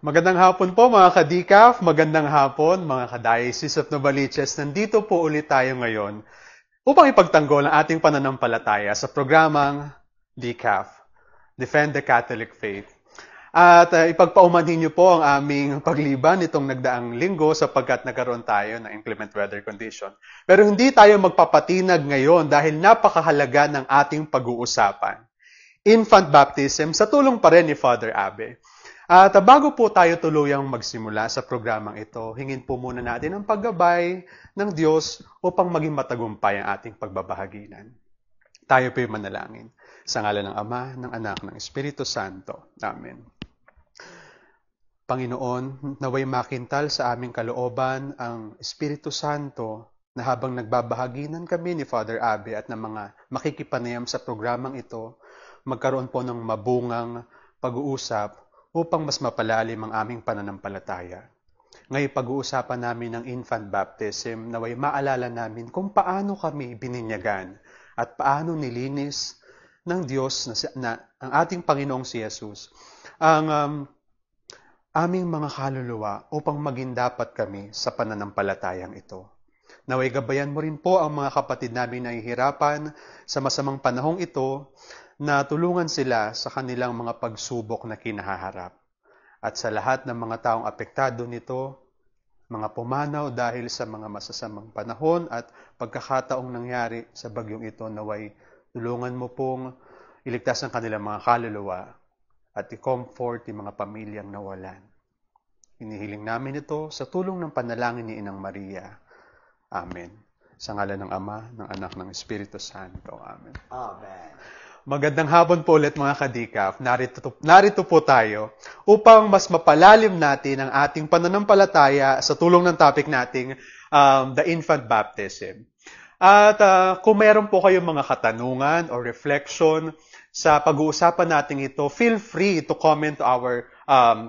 Magandang hapon po mga ka-DCAF, magandang hapon mga ka-Diocese of Novaliches. Nandito po ulit tayo ngayon upang ipagtanggol ang ating pananampalataya sa programang DCAF, Defend the Catholic Faith. At ipagpaumanhin niyo po ang aming pagliban nitong nagdaang linggo sapagkat nagkaroon tayo ng inclement weather condition. Pero hindi tayo magpapatinag ngayon dahil napakahalaga ng ating pag-uusapan. Infant baptism sa tulong pa rin ni Father Abe. At bago po tayo tuluyang magsimula sa programang ito, hingin po muna natin ang paggabay ng Diyos upang maging matagumpay ang ating pagbabahaginan. Tayo po'y manalangin. Sa ngalan ng Ama, ng Anak, ng Espiritu Santo. Amen. Panginoon, naway makintal sa aming kalooban ang Espiritu Santo na habang nagbabahaginan kami ni Father Abe at ng mga makikipanayam sa programang ito, magkaroon po ng mabungang pag-uusap upang mas mapalalim ang aming pananampalataya. Ngayon pag-uusapan namin ng infant baptism, naway maalala namin kung paano kami bininyagan at paano nilinis ng Diyos na ang ating Panginoong si Jesus ang aming mga kaluluwa upang maging dapat kami sa pananampalatayang ito. Naway gabayan mo rin po ang mga kapatid namin na nahihirapan sa masamang panahong ito na tulungan sila sa kanilang mga pagsubok na kinahaharap. At sa lahat ng mga taong apektado nito, mga pumanaw dahil sa mga masasamang panahon at pagkakataong nangyari sa bagyong ito, naway tulungan mo pong iligtas ang kanilang mga kaluluwa at i-comfort yung mga pamilyang nawalan. Hinihiling namin ito sa tulong ng panalangin ni Inang Maria. Amen. Sa ngalan ng Ama, ng Anak, ng Espiritu Santo. Amen. Amen. Magandang hapon po ulit mga ka-DCAF. Narito po tayo upang mas mapalalim natin ang ating pananampalataya sa tulong ng topic nating the infant baptism. At kung meron po kayong mga katanungan or reflection sa pag-uusapan natin ito, feel free to comment to our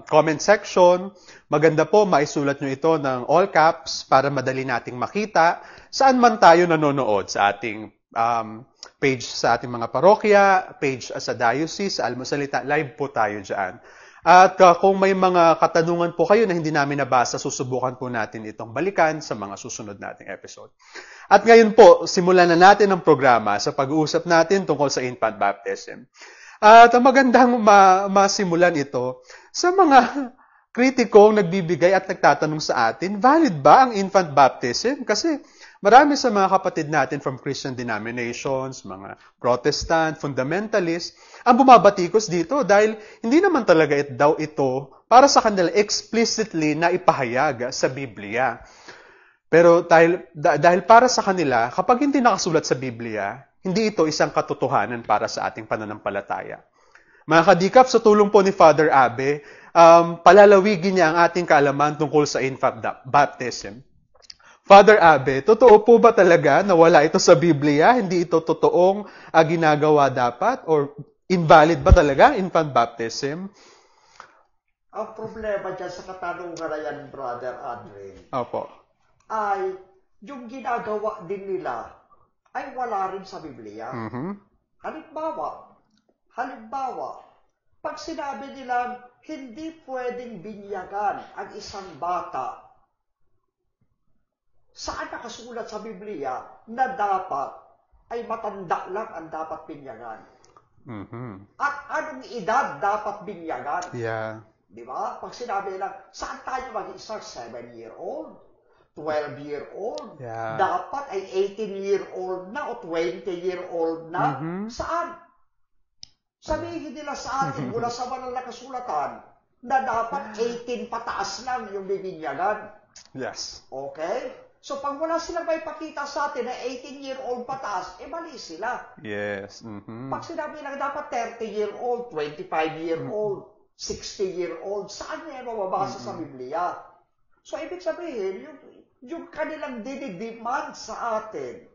comment section. Maganda po maisulat nyo ito ng all caps para madali nating makita saan man tayo nanonood sa ating page sa ating mga parokya, page sa diocese, sa Almusalita, live po tayo dyan. At kung may mga katanungan po kayo na hindi namin nabasa, susubukan po natin itong balikan sa mga susunod nating episode. At ngayon po, simulan na natin ang programa sa pag-uusap natin tungkol sa infant baptism. At magandang masimulan ito sa mga kritikong nagbibigay at nagtatanong sa atin, valid ba ang infant baptism? Kasi marami sa mga kapatid natin from Christian denominations, mga Protestant, fundamentalist, ang bumabatikos dito dahil hindi naman talaga ito para sa kanila explicitly na ipahayag sa Biblia. Pero dahil para sa kanila, kapag hindi nakasulat sa Biblia, hindi ito isang katotohanan para sa ating pananampalataya. Mga ka-DCAF, sa tulong po ni Father Abe, palalawigin niya ang ating kaalaman tungkol sa infant baptism. Father Abe, totoo po ba talaga na wala ito sa Biblia? Hindi ito totoong ginagawa dapat? Or invalid ba talaga infant baptism? Ang problema dyan sa katanungan na yan, Brother Adrian, Opo. ay yung ginagawa din nila ay wala rin sa Biblia. Mm-hmm. Halimbawa, pag sinabi nila hindi pwedeng binyagan ang isang bata, saan nakasulat sa Biblia na dapat ay matanda lang ang dapat binyagan? Mm-hmm. At anong edad dapat binyagan? Yeah. Di ba? Pag sinabi lang, saan tayo mag-isa? 7-year-old? 12-year-old? Yeah. Dapat ay 18-year-old na o 20-year-old na? Mm-hmm. Saan? Sabihin nila sa atin mula sa banal na kasulatan na dapat 18 pataas lang yung bibinyagan. Yes. Okay? So, pag wala silang may pakita sa atin na 18-year-old pataas, mali sila. Yes. Mm-hmm. Pag sinabi lang dapat 30-year-old, 25-year-old, 60-year-old, saan niya mababasa sa Biblia? So, ibig sabihin, yung kanilang dinidemand sa atin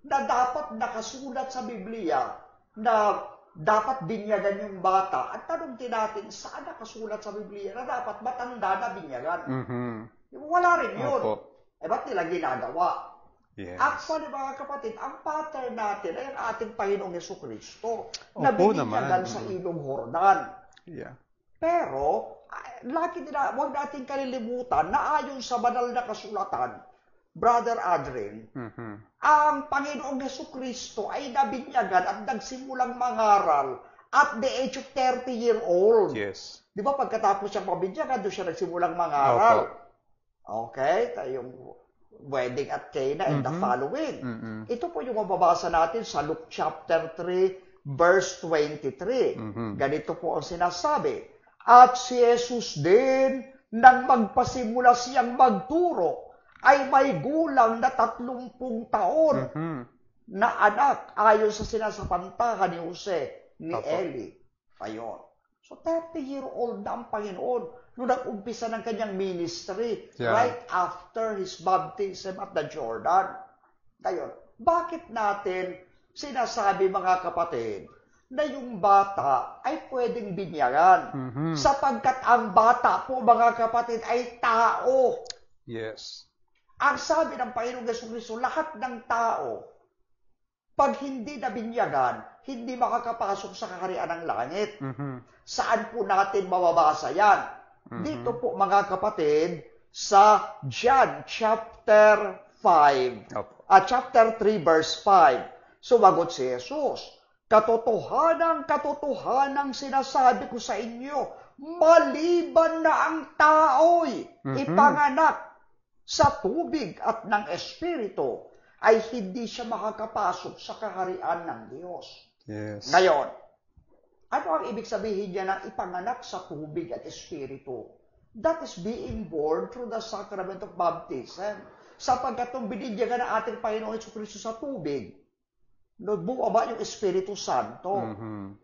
na dapat nakasulat sa Biblia na dapat binyagan yung bata. At tanong din natin, saan nakasulat sa Biblia na dapat matanda na binyagan? Mm-hmm. Wala rin yun. Opo. Ba't nila ginagawa? Yes. Actually, mga kapatid, ang pattern natin ay ang ating Panginoong Jesucristo na Opo binigyan naman. sa ilong Jordan. Yeah. Pero, huwag natin kalilimutan na ayon sa banal na kasulatan, Brother Adrian, ang Panginoong Jesucristo ay nabinyagan at nagsimulang mangaral at the age of 30-year-old. Yes. Di ba pagkatapos siyang mabinyagan, doon siya nagsimulang mangaral. Okay? Yung wedding at Cana and the following. Ito po yung mababasa natin sa Luke chapter 3, verse 23. Ganito po ang sinasabi. At si Jesus din, nang magpasimula siyang magturo, ay may gulang na 30 taon na anak ayon sa sinasapantahan ni Jose, ni Eli. Ayon. So 30-year-old na ang Panginoon nung nag-umpisa ng kanyang ministry right after his baptism at the Jordan. Ngayon, bakit natin sinasabi mga kapatid na yung bata ay pwedeng binyagan? Sapagkat ang bata po mga kapatid ay tao. Yes. Ang sabi ng Panginoong Jesucristo, lahat ng tao, pag hindi nabinyagan, hindi makakapasok sa kaharian ng langit. Saan po natin mababasa yan? Dito po mga kapatid, sa John chapter 5, chapter 3 verse 5. Sumagot si Jesus, katotohanang sinasabi ko sa inyo, maliban na ang tao'y ipanganak sa tubig at ng Espiritu, ay hindi siya makakapasok sa kaharian ng Diyos. Yes. Ngayon, ano ang ibig sabihin niya ng ipanganak sa tubig at Espiritu? That is being born through the sacrament of baptism. Sapagkat nung binigyan ng ating Panginoon Jesucristo sa tubig, bumaba yung Espiritu Santo.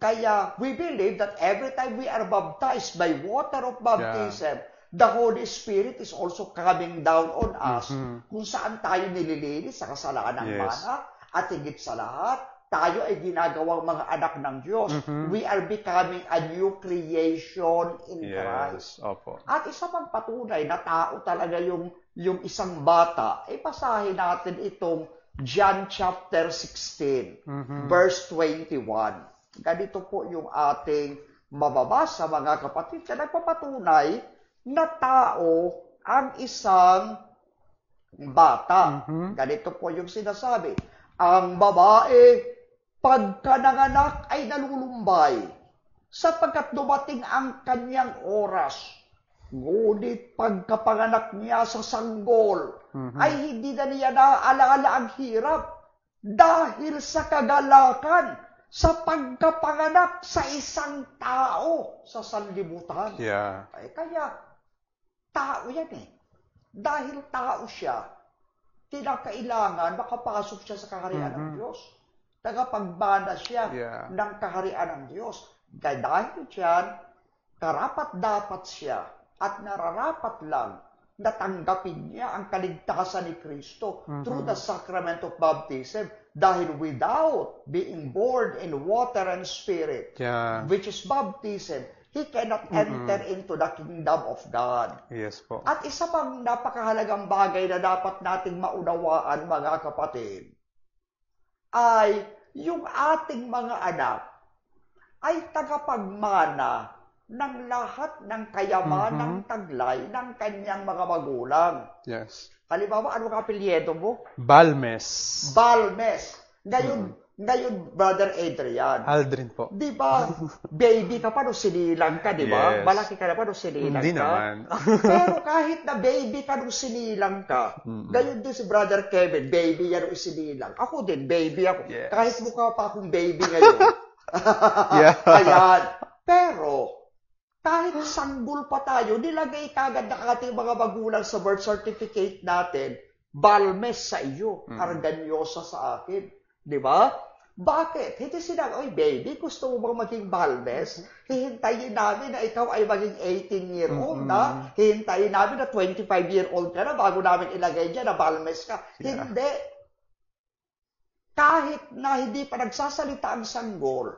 Kaya we believe that every time we are baptized by water of baptism, the Holy Spirit is also coming down on us, kung saan tayo nililinis sa kasalanan ng mana, at higit sa lahat, tayo ay ginagawang mga anak ng Diyos. We are becoming a new creation in Christ. At isa pang patunay na tao talaga yung isang bata, ay pasahin natin itong John chapter 16, verse 21. Ganito po yung ating mababasa mga kapatid, na nagpapatunay na tao ang isang bata. Ganito po yung sinasabi. Ang babae, pagka nanganak ay nalulumbay, sapagkat dumating ang kanyang oras. Ngunit pagkapanganak niya sa sanggol, ay hindi na niya naaalala ang hirap dahil sa kagalakan sa pagkapanganak sa isang tao sa sanlibutan. Ay, kaya, tao yan eh. Dahil tao siya, kinakailangan makapasok siya sa kaharian ng Diyos. Tagapagbana siya ng kaharian ng Diyos. Dahil diyan, karapat-dapat siya at nararapat lang na tanggapin niya ang kaligtasan ni Kristo through the sacrament of baptism. Dahil without being born in water and spirit, which is baptism, he cannot enter into the kingdom of God. Yes po. At isa pang napakahalagang bagay na dapat nating maunawaan mga kapatid, ay yung ating mga anak ay tagapagmana ng lahat ng kayamanang taglay ng kanyang mga magulang. Yes. Halimbawa, ano ang apelyido mo? Balmes. Balmes. Ngayon, Brother Adrian. Aldrin po. Di ba, baby ka pa nung sinilang ka, di ba? Yes. Malaki ka na pa nung sinilang Hindi ka. naman. Pero kahit na baby ka nung sinilang ka, gayon din si Brother Kevin, baby yan nung sinilang. Ako din, baby ako. Yes. Kahit mukha pa akong baby ngayon. Ayan. Pero, kahit sanggol pa tayo, nilagay kagad ng ating mga magulang sa birth certificate natin, Balmes sa iyo, Arganyosa sa akin. Di ba? Bakit? Hindi sinabi, oy baby, gusto mo bang maging Balmes? Hihintayin namin na ikaw ay maging 18-year-old na. Hihintayin namin na 25-year-old ka na bago namin ilagay dyan na Balmes ka. Hindi. Kahit na hindi pa nagsasalita ang sanggol,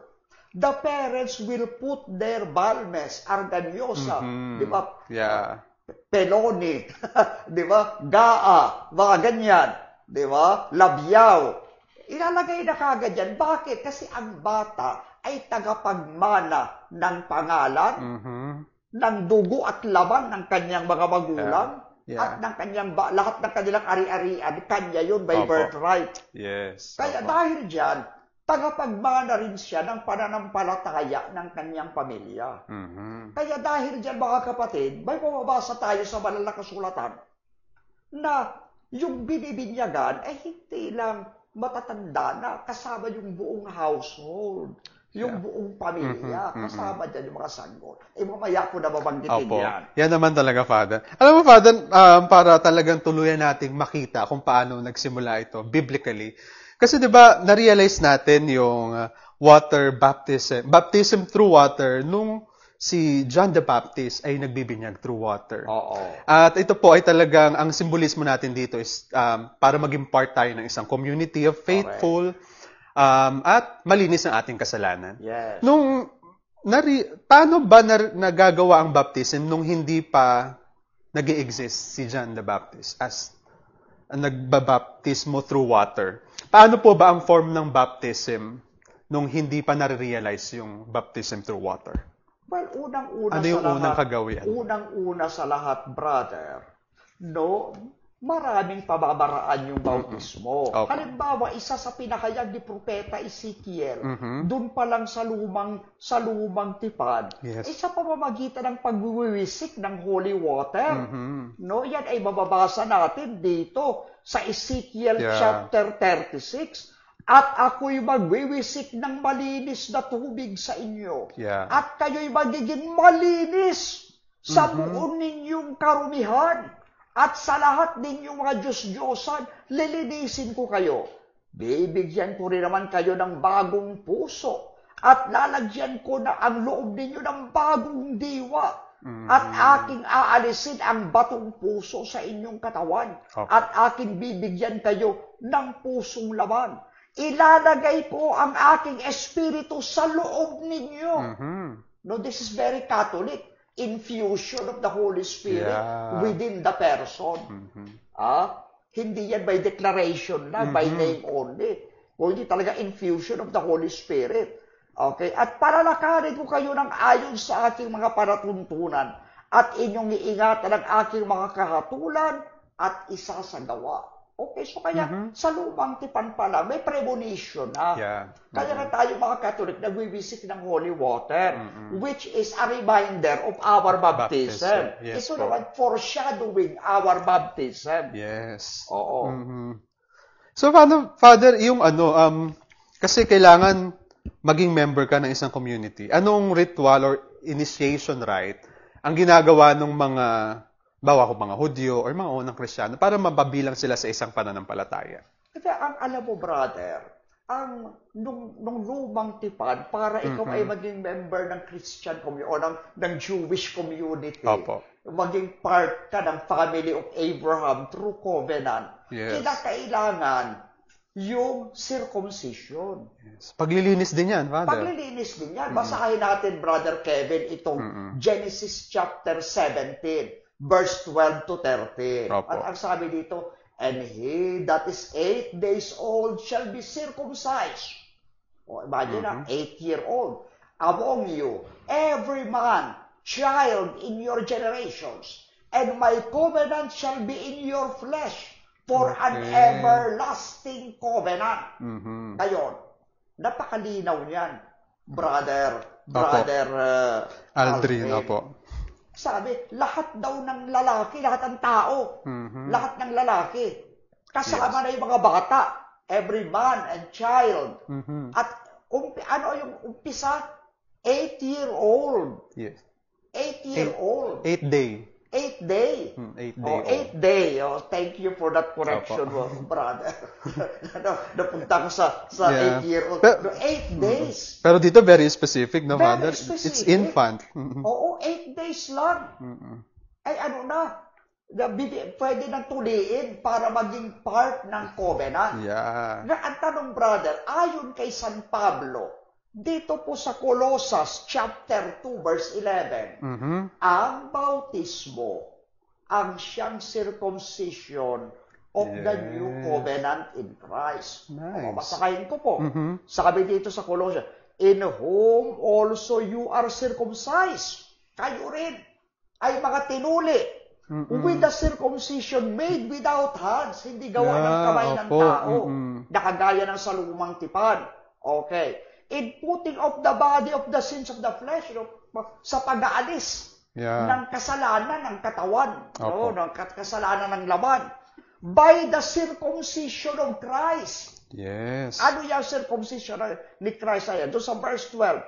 the parents will put their Balmes, Arganyosa, di ba? Peloni, di ba? Gaa, mga ganyan, di ba? Labyaw. Ilalagay na kagad yan. Bakit? Kasi ang bata ay tagapagmana ng pangalan ng dugo at laman ng kanyang mga magulang Yeah. at ng kanyang lahat ng kanilang ari-arian, kanya yun by Opo. birthright. Yes. Kaya Opo. dahil dyan, tagapagmana rin siya ng pananampalataya ng kanyang pamilya. Mhm. Kaya dahil dyan, mga kapatid, may mababasa tayo sa banal na kasulatan na yung binibinyagan ay hindi lang matatanda na, kasama yung buong household, yung buong pamilya, kasama dyan yung mga sanggol. Mamaya ko na mabanggitin Opo. yan. Yan naman talaga, Father. Alam mo, Father, para talagang tuluyan nating makita kung paano nagsimula ito biblically. Kasi 'di ba, na-realize natin yung water baptism through water nung si John the Baptist ay nagbibinyag through water. Oo. At ito po ay talagang, ang simbolismo natin dito is para maging part tayo ng isang community of faithful at malinis ang ating kasalanan. Yes. Paano ba nagagawa ang baptism nung hindi pa nag-i-exist si John the Baptist as nagbabaptismo through water? Paano po ba ang form ng baptism nung hindi pa nare-realize yung baptism through water? Well, unang-una Ano sa yung lahat, unang kagawian? Unang-una sa lahat, brother, maraming pamamaraan yung bautismo. Opo. Halimbawa, isa sa pinakayag ni Propeta Ezekiel, Mhm. doon pa lang sa lumang tipan, Yes. sa pamamagitan ng pagwiwisik ng holy water. Mhm. Yan ay mababasa natin dito sa Ezekiel chapter 36. At ako'y magwiwisik ng malinis na tubig sa inyo. Yeah. At kayo'y magiging malinis sa buong ninyong karumihan. At sa lahat ninyong mga Diyos-Diyosan, lilinisin ko kayo. Bibigyan ko rin naman kayo ng bagong puso. At lalagyan ko na ang loob ninyo ng bagong diwa. At aking aalisin ang batong puso sa inyong katawan. Okay. At aking bibigyan kayo ng pusong laman. Ilalagay ko ang aking espiritu sa loob ninyo. This is very Catholic. Infusion of the Holy Spirit within the person. Hindi yan by declaration lang, by name only. Kundi talaga infusion of the Holy Spirit. Okay? At palalakarin ko kayo ng ayon sa aking mga panatuntunan at inyong iingatan ang aking mga kahatulan at isasagawa. Okay, so kaya sa lumang tipan pa lang, may premonition na. Kaya na tayo mga Katolik nagwiwisik ng holy water, which is a reminder of our baptism. Yes, Ito naman foreshadowing our baptism. Yes. Oo. So, Father, yung kasi kailangan maging member ka ng isang community. Anong ritual or initiation rite ang ginagawa ng mga bawa ko mga Hudyo or mga unang Kristiyano para mababilang sila sa isang pananampalataya? Kasi ang alam mo, brother, nung lumang tipan, para ikaw ay maging member ng Christian community o ng Jewish community, Opo. maging part ka ng family of Abraham through covenant, kinakailangan yung circumcision. Yes. Paglilinis din yan, Father. Paglilinis din yan. Basahin natin, Brother Kevin, itong Genesis chapter 17. Verse 12 to 13. Opo. At ang sabi dito, and he that is 8 days old shall be circumcised. Imagine na, 8-year-old. Among you, every man, child in your generations, and my covenant shall be in your flesh, for an everlasting covenant. Ngayon, napakalinaw niyan, brother Aldrin, opo. Sabi, lahat daw ng lalaki, lahat ng tao, lahat ng lalaki, kasama na yung mga bata, every man and child. At ano yung umpisa? 8-year-old. Yes. 8-year-old. 8 day. 8 day. 8 day. 8 day. Thank you for that correction, brother. Napunta ko sa 8-year-old. 8 days. Pero dito very specific, no, Very Father? specific. It's infant. Oo, 8 days lang. Ay ano na, pwede nang tuliin para maging part ng covenant. Yeah. Ang tanong, brother, ayon kay San Pablo, dito po sa Colossus chapter 2 verse 11, ang bautismo ang siyang circumcision of the new covenant in Christ. Nice. Basahin ko po. Sabi dito sa Colossus, in whom also you are circumcised kayo rin ay mga tinuli with the circumcision made without hands, hindi gawa ng kamay ng tao, nakagaya ng sa lumang tipan. Okay. In putting off the body of the sins of the flesh, sa pag-aalis ng kasalanan ng katawan, ng kasalanan ng laman, by the circumcision of Christ. Yes. Ano yung circumcision ni Christ? Ayan, doon sa verse 12.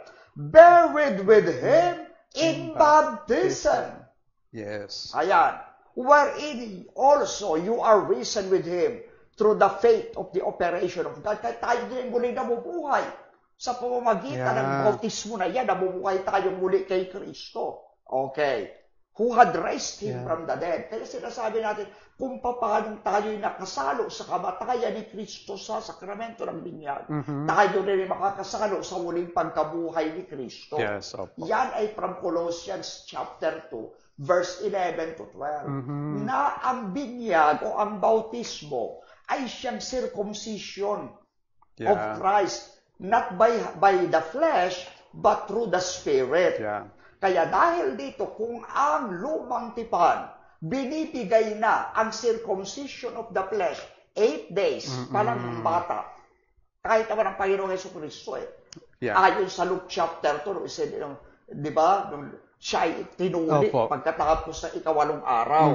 Buried with Him in baptism. Yes. Ayan. Wherein also you are risen with Him through the faith of the operation of God. Kaya tayo din muli nabubuhay. Sa pamamagitan ng bautismo na yan, nabubuhay tayong muli kay Kristo. Okay. Who had raised Him from the dead. Kaya sinasabi natin, kung paano tayo'y nakasalo sa kamatayan ni Kristo sa sakramento ng binyag, tayo rin makakasalo sa muling pagkabuhay ni Kristo. Yes, yan ay from Colossians chapter 2, verse 11 to 12. Na ang binyag o ang bautismo ay siyang circumcision of Christ, not by the flesh, but through the Spirit. Kaya dahil dito, kung ang lumang tipan, binibigay na ang circumcision of the flesh, 8 days, palang ng bata, kahit naman ang Panginoong Jesucristo ayon sa Luke chapter 2, di ba? Siya ay tinuli pagkatapos ng 8 araw.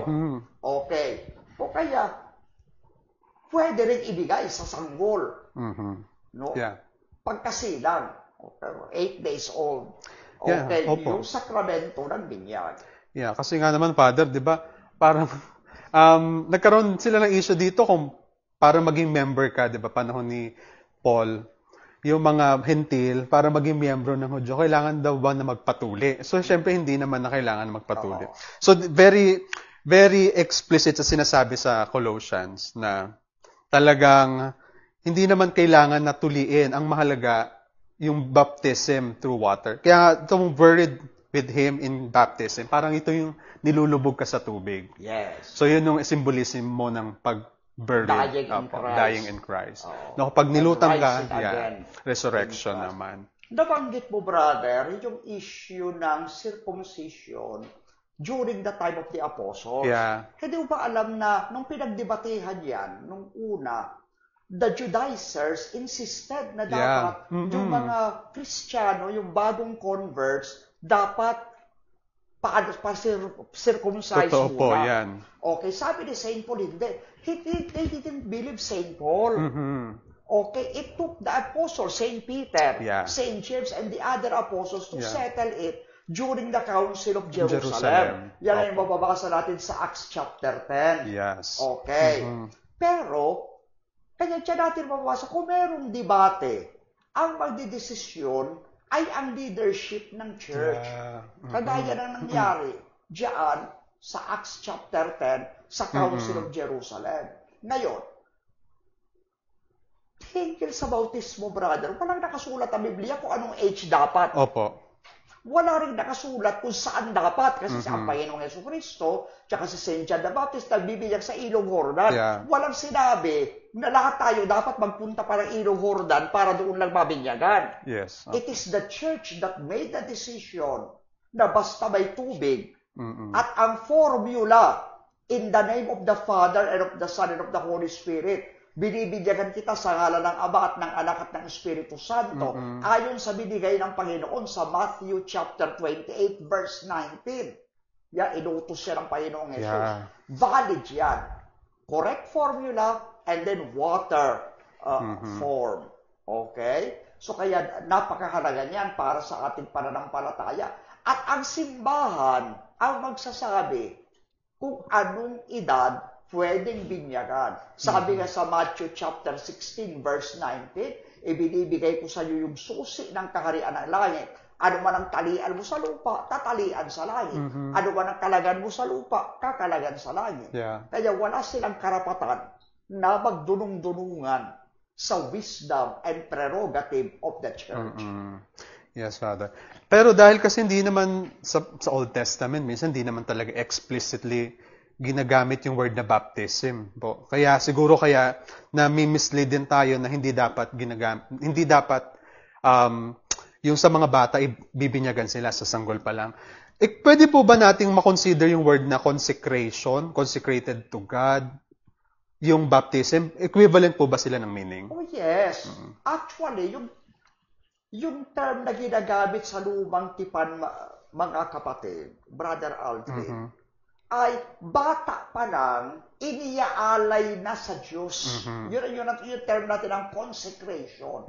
Okay. O kaya, pwede rin ibigay sa sanggol. No? Pagkasilang. 8 days old. Okay, yung sakramento ng binyag. Kasi nga naman, Father, di ba, parang nagkaroon sila ng issue dito kung para maging member ka, di ba, panahon ni Paul, yung mga hentil, para maging miyembro ng Hudyo, kailangan daw ba na magpatuli? So, syempre, hindi naman na kailangan magpatuli. So, very, very explicit sa sinasabi sa Colossians na talagang hindi naman kailangan na tuliin. Ang mahalaga, yung baptism through water. Kaya itong buried with Him in baptism, parang ito yung nilulubog ka sa tubig. Yes. So yun yung symbolism mo ng pag-buried. Dying in Christ. No, kapag nilutang ka, resurrection naman. Nabanggit mo, brother, yung issue ng circumcision during the time of the apostles. Hindi mo ba alam na nung pinagdebatehan yan, nung una, the Judaizers insisted na dapat yung mga Kristiyano, yung bagong converts, dapat pa-circumcise muna. Okay, sabi ni St. Paul, hindi. They didn't believe St. Paul. Okay, it took the apostles, St. Peter, St. James, and the other apostles to settle it during the Council of Jerusalem. Yan ay mababasa natin sa Acts chapter 10. Okay. Pero, kaya dyan natin mababasa, kung merong debate, ang magdidesisyon ay ang leadership ng church. Kagaya na nangyari dyan sa Acts chapter 10 sa Council of Jerusalem. Ngayon, thinking sa bautismo, brother, walang nakasulat ang Biblia kung anong age dapat. Wala rin nakasulat kung saan dapat. Kasi sa Panginoong Jesucristo, tsaka si St. John the Baptist, nagbibigay sa Ilog Jordan. Walang sinabi na lahat tayo dapat magpunta para Ilog Jordan para doon lang mabinyagan. It is the church that made the decision na basta may tubig. At ang formula, in the name of the Father and of the Son and of the Holy Spirit, binibigyan kita sa ngalan ng Ama at ng Anak at ng Espiritu Santo, ayon sa binigay ng Panginoon sa Matthew chapter 28, verse 19. Inutos siya ng Panginoong Jesus. Valid yan. Correct formula, and then water form. Okay? So kaya napakahalaga niyan para sa ating pananampalataya. At ang simbahan ang magsasabi kung anong edad pwedeng binyagan. Sabi nga sa Matthew chapter 16, verse 19, ibinibigay ko sa iyo yung susi ng kaharian ng langit. Ano man ang talian mo sa lupa, tatalian sa langit. Ano man ang kalagan mo sa lupa, kakalagan sa langit. Kaya wala silang karapatan na magdunong-dunungan sa wisdom and prerogative of the church. Yes, Father. Pero dahil kasi hindi naman sa Old Testament, minsan hindi naman talaga explicitly ginagamit yung word na baptism po. Kaya siguro nami-mislead din tayo na hindi dapat yung sa mga bata ibibinyagan sila sa sanggol pa lang. Pwede po ba nating makonsider yung word na consecration, consecrated to God, yung baptism, equivalent po ba sila ng meaning? Oh yes. Actually, yung term na ginagamit sa lumang tipan, mga kapatid, Brother Aldrin, ay bata pa lang, iniaalay na sa Diyos. Yun yung term natin ng consecration.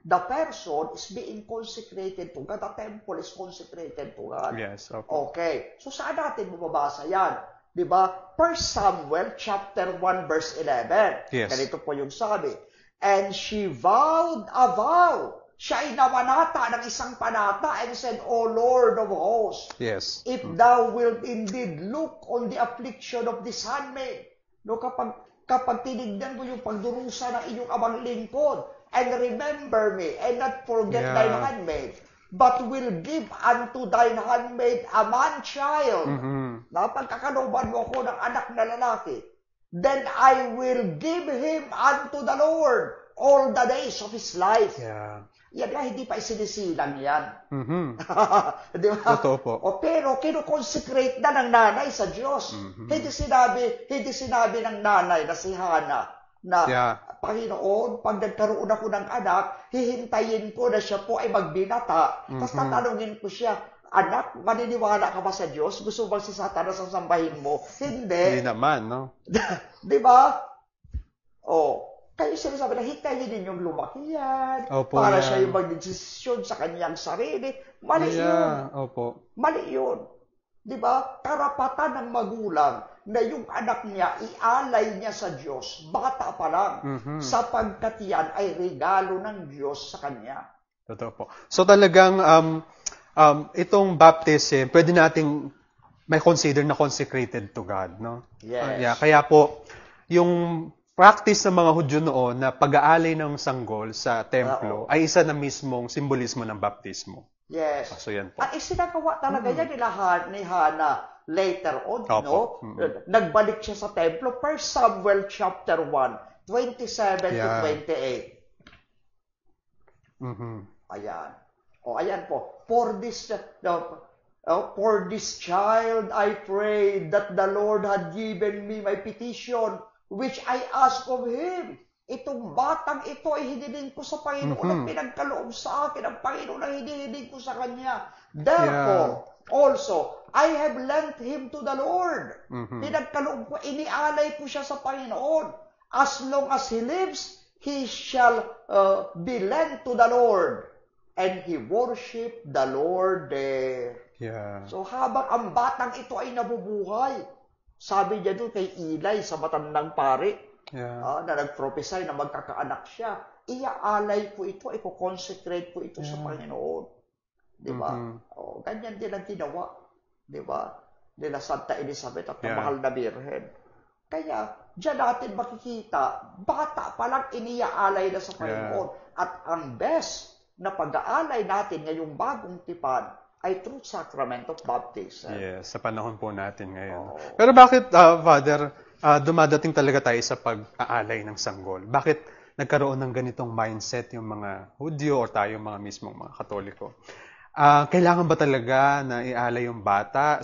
The person is being consecrated to God. The temple is consecrated to God. Yes, okay. Okay. So saan natin mababasa yan? Diba? 1 Samuel chapter 1 verse 11. Yes. Ganito po yung sabi. And she vowed a vow. Siya ay namanata ng isang panata and said, O Lord of hosts, Yes. if thou wilt indeed look on the affliction of this handmaid, no, kapag tinignan mo yung pagdurusa ng iyong amang lingkod, and remember me, and not forget thine handmaid, but will give unto thine handmaid a man-child, na pagkakalooban mo ako ng anak na lalaki, then I will give him unto the Lord all the days of his life. Yeah. Yan nga, hindi pa isinisilang yan. Di ba? Totoo po. Pero kinukonsecrate na ng nanay sa Diyos. Hindi sinabi ng nanay na si Hana na, Panginoon, pag nagkaroon ako ng anak, hihintayin ko na siya po ay magbinata. Tapos tatanungin ko siya, anak, maniniwala ka ba sa Diyos? Gusto bang si Satanas ang sambahin mo? Hindi. Hindi naman, no? Di ba? Kayo sinasabi na hintayin ninyong lumaki yan. Opo, para yan. siya yung magdesisyon sa kanyang sarili. Mali yun. Opo. Mali yun. Di ba? Karapatan ng magulang na yung anak niya, ialay niya sa Diyos, bata pa lang, sapagkat yan ay regalo ng Diyos sa kanya. Totoo po. So talagang itong baptism, pwede nating may consider na consecrated to God, no? Yes. Kaya po, yung practice ng mga Hudyo noon na pag-aalay ng sanggol sa templo ay isa na mismong simbolismo ng baptismo. Yes. So yan po. At isinagawa talaga yan ni Hana later on, Opo. no? Nagbalik siya sa templo. 1 Samuel chapter 1, 27 to 28. Ayan. Ayan po. For this child I prayed that the Lord had given me my petition, which I ask of Him. Itong batang ito ay hiniling ko sa Panginoon at pinagkaloob sa akin ang Panginoon ang hinihiling ko sa Kanya. Therefore, also, I have lent him to the Lord. Pinagkaloob ko, inialay ko siya sa Panginoon. As long as he lives, he shall be lent to the Lord. And he worshiped the Lord there. Yeah. So habang ang batang ito ay nabubuhay, sabi niya doon kay Eli sa matandang pari, na nag-prophesy na magkakaanak siya, iaalay ko ito, iko-consecrate ko ito sa Panginoon. Di ba? Ganyan din ang ginawa. Di ba? Nila Santa Elizabeth at ang mahal na Birhen. Kaya, diyan natin makikita, bata pa lang iniaalay na sa Panginoon. At ang best na pag-aalay natin ngayong bagong tipan ay through sacrament of baptism. Yes, sa panahon po natin ngayon. Pero bakit, Father, dumadating talaga tayo sa pag-aalay ng sanggol? Bakit nagkaroon ng ganitong mindset yung mga Hudyo o tayo mga mismong mga Katoliko? Kailangan ba talaga na ialay yung bata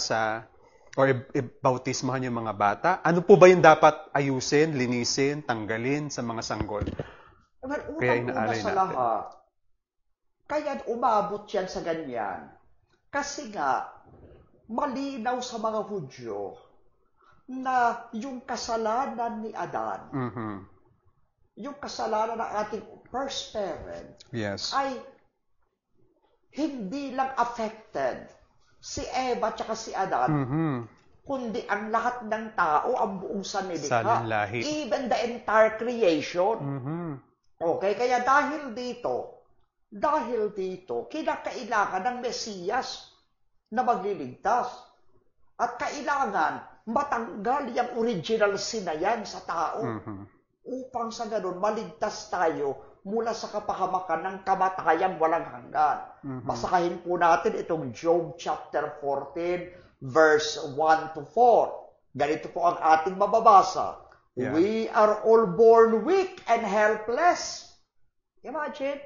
or ibautismahan yung mga bata? Ano po ba yung dapat ayusin, linisin, tanggalin sa mga sanggol? Kaya inaalay natin. Kaya umabot yan sa ganyan. Kasi nga, malinaw sa mga Hudyo na yung kasalanan ni Adan, yung kasalanan ng ating first parent, ay hindi lang affected si Eva at si Adan, kundi ang lahat ng tao, ang buong sanlilikha, even the entire creation. Okay, kaya dahil dito, kinakailangan ng Mesiyas na magliligtas. At kailangan matanggal yung original sin na yan sa tao. Upang sa ganun, maligtas tayo mula sa kapahamakan ng kamatayang walang hanggan. Basahin po natin itong Job chapter 14, verse 1 to 4. Ganito po ang ating mababasa. We are all born weak and helpless. Imagine,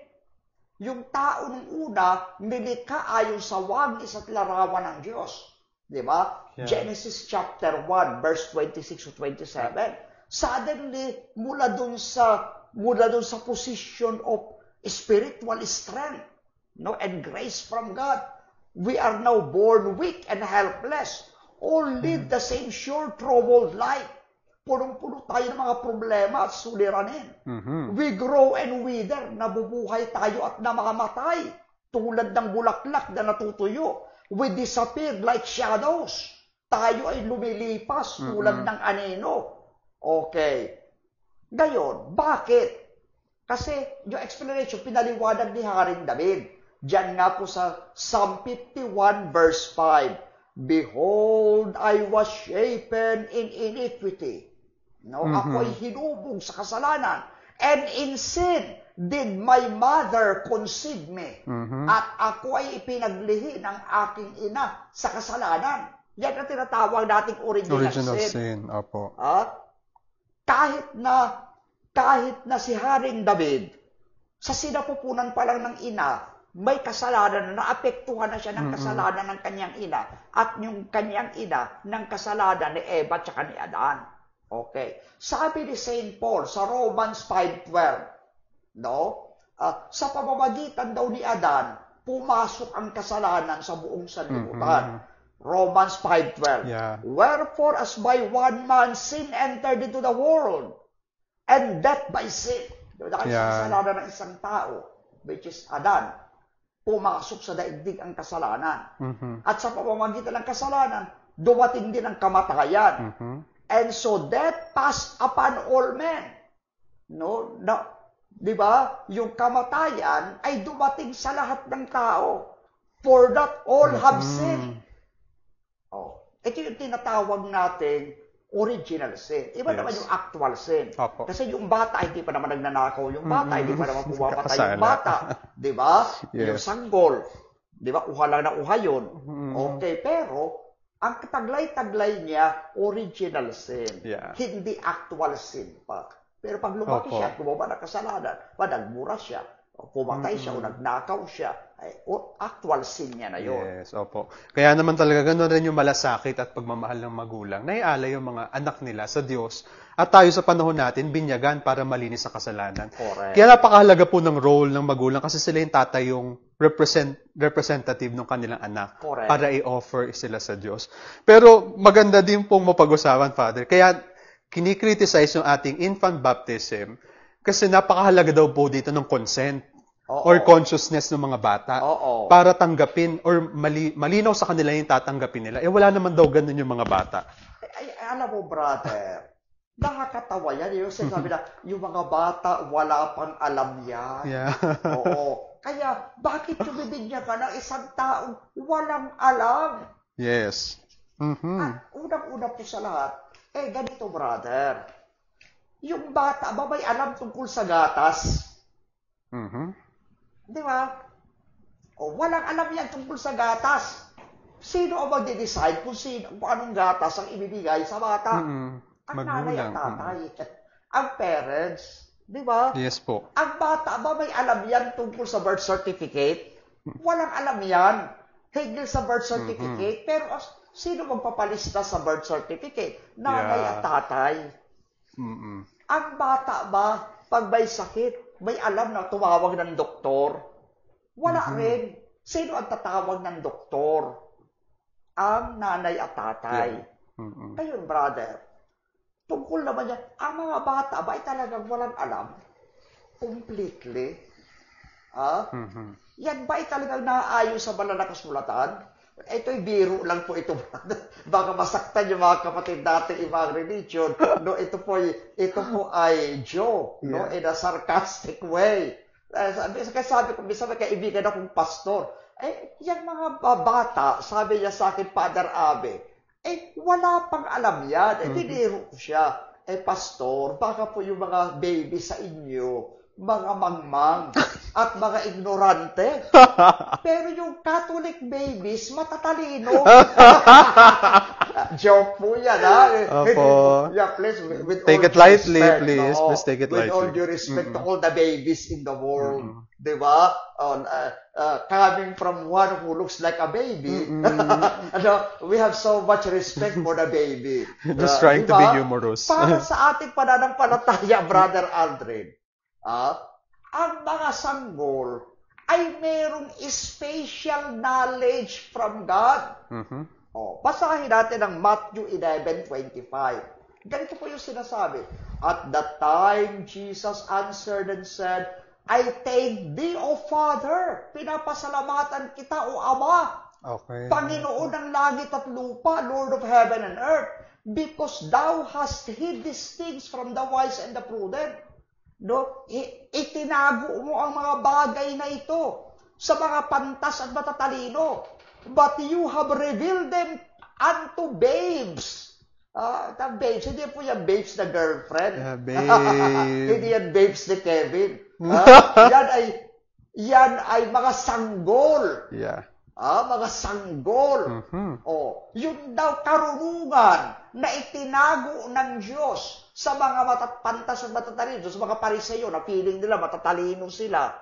Yung tao ng una, nilikha ayon sa wangis at larawan ng Diyos. Di ba? Yeah. Genesis chapter 1, verse 26 to 27. Suddenly, mula dun sa position of spiritual strength, no, and grace from God, we are now born weak and helpless. All live the same sure troubled life. Punong-puno tayo ng mga problema at suliranin. We grow and wither, nabubuhay tayo at namamatay, tulad ng bulaklak na natutuyo. We disappear like shadows. Tayo ay lumilipas tulad ng anino. Okay. Ngayon, bakit? Kasi yung explanation, pinaliwanag ni Haring David. Diyan nga po sa Psalm 51 verse 5. Behold, I was shapen in iniquity. No, ako ay hinubog sa kasalanan. And in sin did my mother conceive me. At ako ay ipinaglihi ng aking ina sa kasalanan. Yan ang tinatawag nating original sin. Opo. Kahit na si Haring David, sa sinapupunan pa lang ng ina, may kasalanan na naapektuhan na siya ng kasalanan ng kanyang ina at yung kanyang ina ng kasalanan ni Eva at ni Adan. Okay. Sabi ni St. Paul sa Romans 5:12, no? Sa pamamagitan daw ni Adan, pumasok ang kasalanan sa buong sanlibutan. Romans 5:12. Yeah. Wherefore, as by one man sin entered into the world, and death by sin. Dahil sa kasalanan ng isang tao, which is Adan, pumasok sa daigdig ang kasalanan. At sa pamamagitan ng kasalanan, dumating din ang kamatayan. And so death passed upon all men. No, 'di ba? Yung kamatayan ay dumating sa lahat ng tao. For that all have sinned. Ito yung tinatawag nating original sin. Iba naman yung actual sin. Opo. Kasi yung bata, hindi pa naman nagnanakaw yung bata, hindi pa naman pumapatay yung bata. Di ba? Yung sanggol. Di ba? Uha lang na uha yun. Okay, pero ang taglay-taglay niya, original sin. Hindi actual sin pa. Pero pag lumaki siya, gumawa ng kasalanan, nagmura siya, pumatay siya o nagnakaw siya, actual sin niya na yun. Yes, opo. Kaya naman talaga gano'n rin yung malasakit at pagmamahal ng magulang. Naiala yung mga anak nila sa Diyos at tayo sa panahon natin, binyagan para malinis sa kasalanan. Correct. Kaya napakahalaga po ng role ng magulang kasi sila yung tatay yung representative ng kanilang anak. Correct. Para i-offer sila sa Diyos. Pero maganda din pong mapag-usapan, Father. Kaya kinikriticize yung ating infant baptism kasi napakahalaga daw po dito ng consent. Or consciousness ng mga bata para tanggapin or malinaw sa kanila yung tatanggapin nila. Wala naman daw ganun yung mga bata. Alam mo, brother, nakakatawa yan. Yung sinasabi na, yung mga bata, wala pang alam yan. Yeah. Kaya, bakit tumibigyan ka ng isang taong walang alam? Yes. At unang-una po sa lahat, ganito, brother. Yung bata, ba may alam tungkol sa gatas? Di ba? Walang alam yan tungkol sa gatas. Sino ang mag-decide kung anong gatas ang ibibigay sa bata? Ang nanay at tatay. Ang parents. Di ba? Yes po. Ang bata ba may alam yan tungkol sa birth certificate? Walang alam yan. Higil sa birth certificate. Pero sino magpapalista sa birth certificate? Nanay at tatay. Ang bata ba, pag may sakit, may alam na tumawag ng doktor? Wala rin. Sino ang tatawag ng doktor? Ang nanay at tatay. Ngayon, brother, tungkol naman yan, ang mga bata ba ay talagang walang alam? Completely? Yan ba ay talagang naaayon sa banal na kasulatan? Ito'y biro lang po ito. Baka masaktan yung mga kapatid natin ibang religion. No, ito po ay joke, no, in a sarcastic way. Sabi ko, sabi kaibigan akong pastor, yung mga bata, sabi niya sa akin, Father Abe, wala pang alam yan. Diniro ko siya. Pastor, baka po yung mga baby sa inyo, mga mangmang at mga ignorante. Pero yung Catholic babies, matatalino. Joke po yan, ha? Opo. Yeah, please, with take all it lightly, respect, please. Please take it lightly. With all due respect to all the babies in the world. Di ba? Coming from one who looks like a baby, we have so much respect for the baby. Just trying to be humorous. Para sa ating pananampalataya, Brother Aldrin, ang mga sanggol ay merong special knowledge from God. Basahin natin ang Matthew 11:25. Ganito po yung sinasabi. At that time, Jesus answered and said, I thank thee, O Father. Pinapasalamatan kita, O Ama. Okay. Panginoon ng langit at lupa, Lord of heaven and earth, because thou hast hid these things from the wise and the prudent. No? Itinago mo ang mga bagay na ito sa mga pantas at matatalino. But you have revealed them unto babes. Babes, hindi po yan babes na girlfriend. Yeah, babe. Hindi yan babes ni Kevin. Yan ay mga sanggol. Yeah. Mga sanggol. Yun daw karunungan na itinago ng Diyos sa mga pantas at matatalino, sa mga Pariseyo na feeling nila matatalino sila.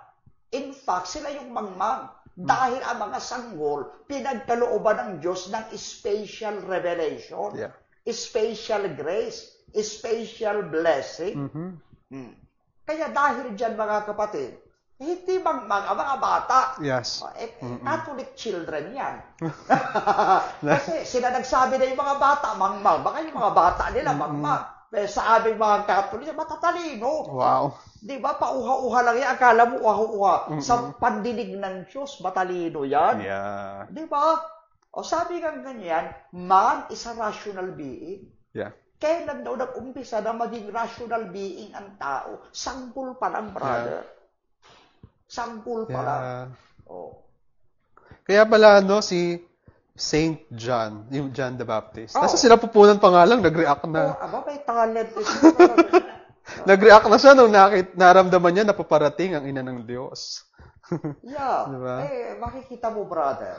In fact, sila yung mangmang. Dahil ang mga sanggol, pinagkalooban ng Diyos ng special revelation, special grace, special blessing. Kaya dahil dyan, mga kapatid, hindi mangmang ang mga bata. Yes. Catholic children yan. Kasi sila nagsabi na yung mga bata, mangmang. Baka yung mga bata nila, mangmang. Sa aming mga Catholic, matatalino. Wow. Di ba? Pauha-uha lang yan. Akala mo, uha-uha. Sa pandinig ng Diyos, matalino yan. Yeah. Di ba? O sabi nga ganyan, man is a rational being. Yeah. Kailan daw nag-umpisa na maging rational being ang tao? Sanggol pa lang, brother. Sanggol pa lang. Kaya pala, si Saint John, yung John the Baptist. Nasa sila pupunan pa nga lang, nag-react na. May talent. Nag-react na siya nung naramdaman niya na paparating ang ina ng Diyos. Yeah. Diba? Makikita mo, brother.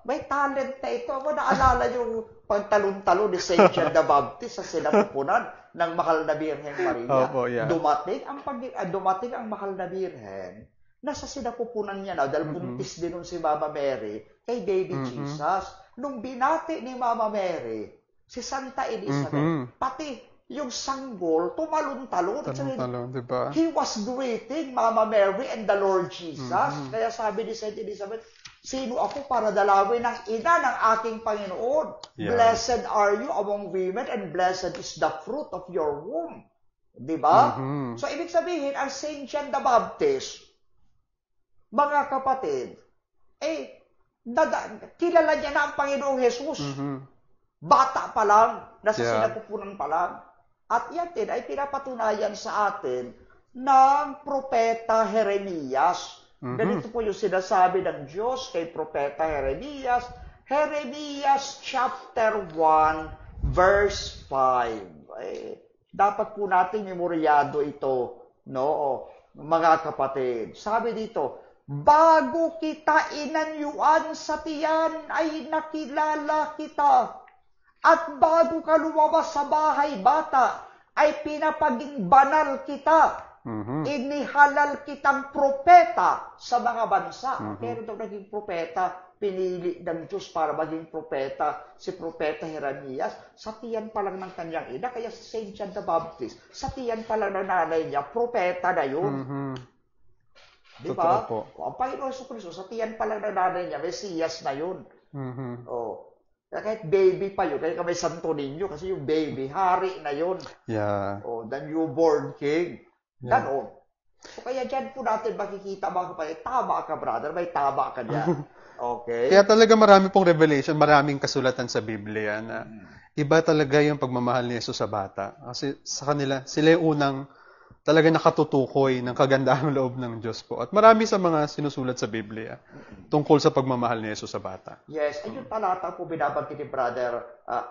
May talent na ito. Naalala yung pagtalon-talon ni Saint John the Baptist sa sinapupunan ng mahal na Birheng Maria. Yeah. Dumating ang mahal na Birhen. Nasa sinapupunan niya na dahil buntis din nun si Mama Mary kay baby Jesus. Nung binati ni Mama Mary, si Santa Elizabeth, pati yung sanggol, tumalon-talon. Diba? He was greeting Mama Mary and the Lord Jesus. Kaya sabi ni Saint Elizabeth, sino ako para dalawin ng ina ng aking Panginoon? Yeah. Blessed are you among women and blessed is the fruit of your womb. Diba? So, ibig sabihin, ang Saint John the Baptist, mga kapatid, kilala niya na ang Panginoong Jesus. Bata pa lang, nasa sinapupunan pa lang. At yan din ay pinapatunayan sa atin ng propeta Jeremias. Ganito po yung sinasabi ng Diyos kay propeta Jeremias. Jeremias chapter 1, verse 5. Dapat po natin memoryado ito, no? Mga kapatid. Sabi dito, bago kita inanyuan sa tiyan ay nakilala kita. At bago ka lumabas sa bahay bata, ay pinapaging banal kita. Inihalal kitang propeta sa mga bansa. Pero daw naging propeta, pinili ng Diyos para maging propeta, si propeta Jeremias, sa tiyan pa lang ng kanyang ina. Kaya si Saint John the Baptist, sa tiyan pa lang ng nanay niya, propeta na yun. Diba? Ang Panginoon Jesucristo, sa tiyan pa lang ng nanay niya, Mesiyas na yun. Kahit baby pa yun, kaya may Santo Niño, kasi yung baby, hari na yun. Yeah. The newborn king. Ganon. So, kaya dyan po natin makikita mga kapatid, tama ka, brother, may tama ka dyan. Okay? Kaya talaga marami pong revelation, maraming kasulatan sa Biblia na iba talaga yung pagmamahal ni Jesus sa bata. Kasi sa kanila, sila yung unang talaga nakatutukoy ng kagandahang loob ng Diyos po. At marami sa mga sinusulat sa Biblia tungkol sa pagmamahal ni Jesus sa bata. Yes, ay yung talata po binabanggit ni Brother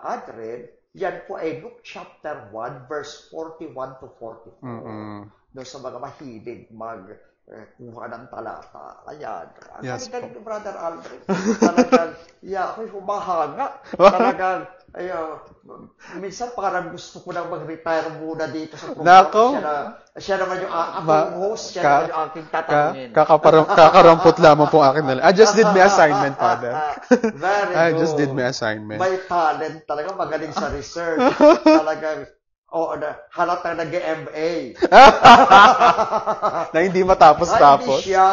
Adrian, yan po ay Luke chapter 1, verse 41 to 44. Doon sa mga mahilig kuha ng talata. Ayan. Ang galing ni Brother Aldrin. Talagang, ako'y humahanga. Talagang, Ay, minsan parang gusto ko nang mag-retire muna dito sa program. Nako. Siya naman yung aking host, siya naman yung aking tatanungin. Kakarampot lamang po akin na lang. I just did my assignment, Father. Very I good. just did my assignment. May talent talaga, magaling sa research. Talagang, halatang nag-MA. Na hindi matapos-tapos. Hindi siya.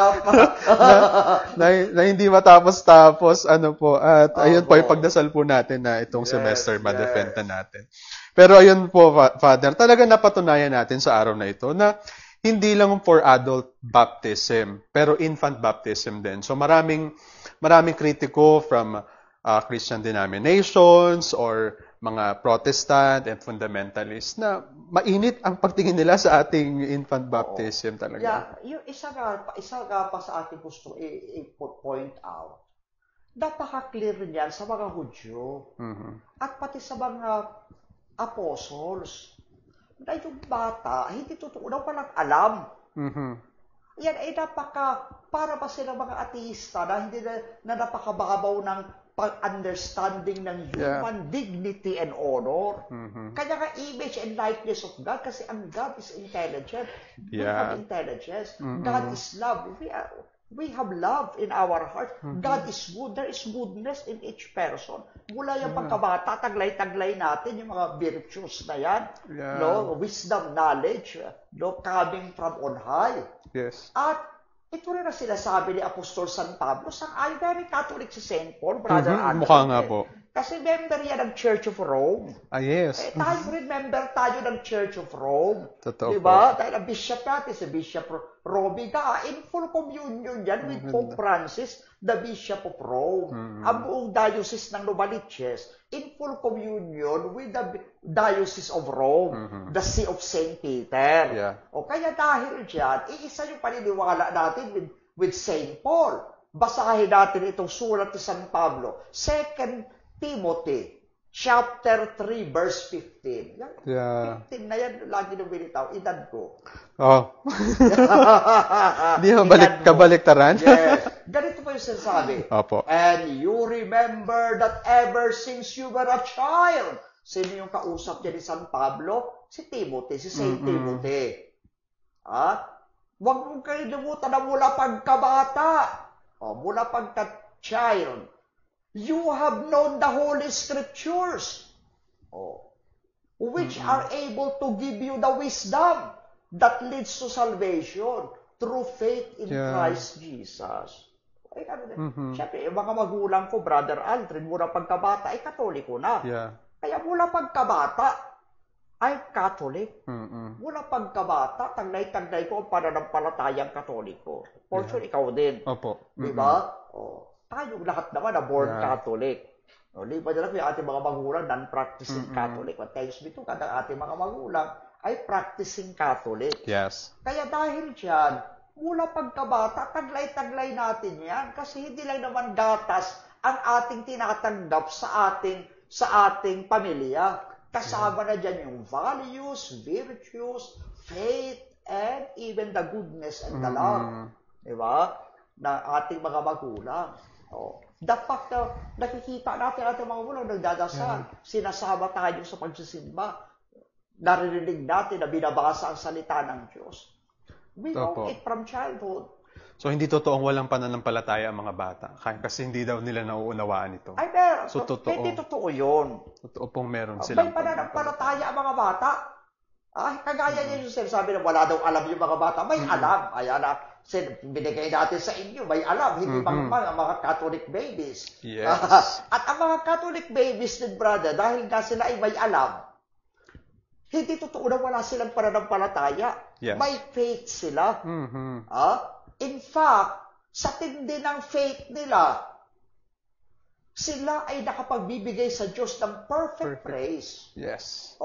na hindi matapos-tapos, ano po, at ayun po, yung pagdasal po natin na itong semester, ma-defend na natin. Pero ayun po, Father, talaga napatunayan natin sa araw na ito na hindi lang for adult baptism, pero infant baptism din. So maraming kritiko from Christian denominations or mga Protestant and fundamentalist na mainit ang pagtingin nila sa ating infant baptism talaga. Yeah, yung isa nga pa sa ating gusto i-point out. Napaka-clear niyan sa mga Hudyo at pati sa mga apostles na yung bata, hindi totoo na walang alam. Yan ay para ba silang mga ateista na hindi na napakababaw ng pag-understanding ng human dignity and honor. Kaya nga image and likeness of God kasi ang God is intelligent. We have intelligence. God is love. We have love in our heart. God is good. There is goodness in each person. Mula yung pagkabata, taglay-taglay natin yung mga virtues na yan. No? Wisdom, knowledge, no? Coming from on high. Yes. At ito rin na sinasabi ni Apostol San Pablo, ay very Catholic si St. Paul, Brother Anthony. Mukha nga po. Kasi member yan ng Church of Rome. Yes. Tayo rin member tayo ng Church of Rome. Totoo diba? po. Dahil ang bishop natin, si Bishop Robiga, in full communion yan with Pope Francis, the Bishop of Rome. Ang buong diocese ng Novaliches, in full communion with the Diocese of Rome, the See of St. Peter. Yeah. O kaya dahil dyan, iisa yung paniniwala natin with St. Paul. Basahin natin itong sulat ni San Pablo, 2 Timothy, chapter 3, verse 15. Yan, 15 na yan, lagi nung binitaw, edad ko. Oh. Hindi mo kabaliktaran? Yes. Ganito po yung sinasabi. Opo. And you remember that ever since you were a child. Sino yung kausap niya ni San Pablo? Si Timothy, si Saint Timothy. Huwag mong kalimutan na mula pagkabata, mula pagka-child, you have known the Holy Scriptures, which are able to give you the wisdom that leads to salvation through faith in Christ Jesus. Ay, Siyempre, yung mga magulang ko, Brother Aldrin, mula pagkabata, ay Katoliko na. Yeah. Kaya mula pagkabata, ay Catholic. Mula pagkabata, taglay-taglay ko ang pananampalatayang Katoliko. For sure, ikaw din. Opo. Diba? Tayong lahat naman na born Catholic. Liban na lang yung ating mga magulang, non-practicing Catholic. But thanks be to God, ang ating mga magulang ay practicing Catholic. Yes. Kaya dahil dyan, mula pagkabata, taglay-taglay natin yan. Kasi hindi lang naman gatas ang ating tinatanggap sa ating pamilya. Kasama na dyan yung values, virtues, faith, and even the goodness and the love. Diba? Na ating mga magulang. The fact na nakikita natin ating mga magulang nagdadasal, sinasama tayo sa pagsisimba, naririnig natin na binabasa ang salita ng Diyos. We know it from childhood. So, hindi totoong walang pananampalataya ang mga bata. Kasi hindi daw nila nauunawaan ito. Ay, meron. So, totoo. Hindi totoo yun. Totoo pong meron silang may pananampalataya ang mga bata. Kagaya niya yung sinasabi na wala daw alam yung mga bata. May alam. Ayan na, binigay natin sa inyo. May alam. Hindi mga Catholic babies. Yes. At ang mga Catholic babies din, brother, dahil nga sila ay may alam, hindi totoo na wala silang pananampalataya. Yes. May faith sila. In fact, sa tindi ng faith nila, sila ay nakapagbibigay sa Diyos ng perfect praise. Yes.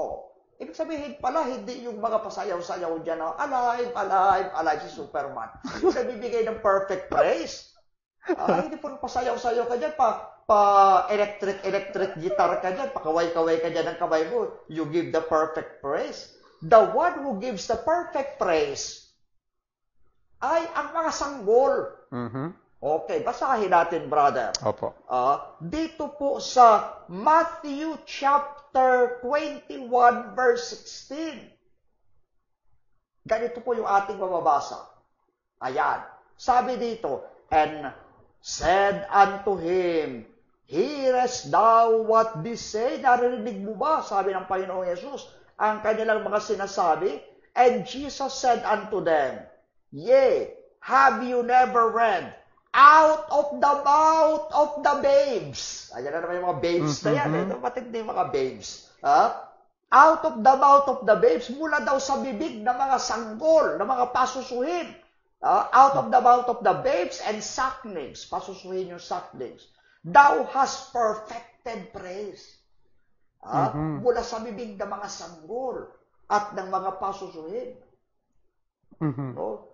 Ibig sabihin pala, hindi yung mga pasayaw-sayaw dyan na alive si Superman. Yung nagbibigay ng perfect praise. Hindi po pasayaw-sayaw ka dyan, electric guitar ka dyan, pakaway-kaway ka dyan ng kamay mo. You give the perfect praise. The one who gives the perfect praise ay ang mga sanggol. Okay, basahin natin, brother. Opo. Dito po sa Matthew chapter 21 verse 16. Ganito po yung ating mababasa. Ayan. Sabi dito, and said unto him, hearest thou what they say? Narinig mo ba? Sabi ng Panginoong Yesus, ang kanilang mga sinasabi. And Jesus said unto them, yea, have you never read, out of the mouth of the babes. Ayan na naman yung mga babes na yan. Ito matindi yung mga babes. Out of the mouth of the babes, mula daw sa bibig ng mga sanggol, ng mga pasusuhin. Out of the mouth of the babes and sucklings. Pasusuhin yung sucklings. Thou hast perfected praise. Mula sa bibig ng mga sanggol at ng mga pasusuhin. No?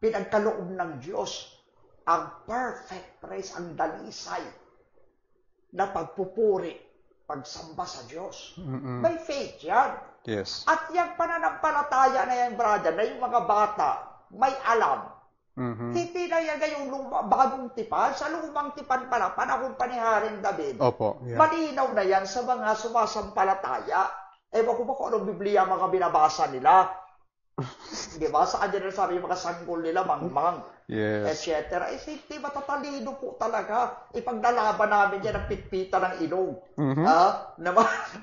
Pinagkaloob ng Diyos ang perfect praise, ang dalisay na pagpupuri, pagsamba sa Diyos. May faith yan. Yes. At yung pananampalataya na yan, brother, na yung mga bata may alam. Hindi na yan yung bagong tipan. Sa lumang tipan pala, panahon pa ni Haring David. Opo. Yeah. Malinaw na yan sa mga sumasampalataya. Ewan ko ba kung anong Biblia mga binabasa nila. Di ba? Saan din sabi yung mga sanggol nila, mangmang, yes, etc. Hindi matatalino po talaga. Ipaglalaban namin yan ang pitpita ng ilong. Na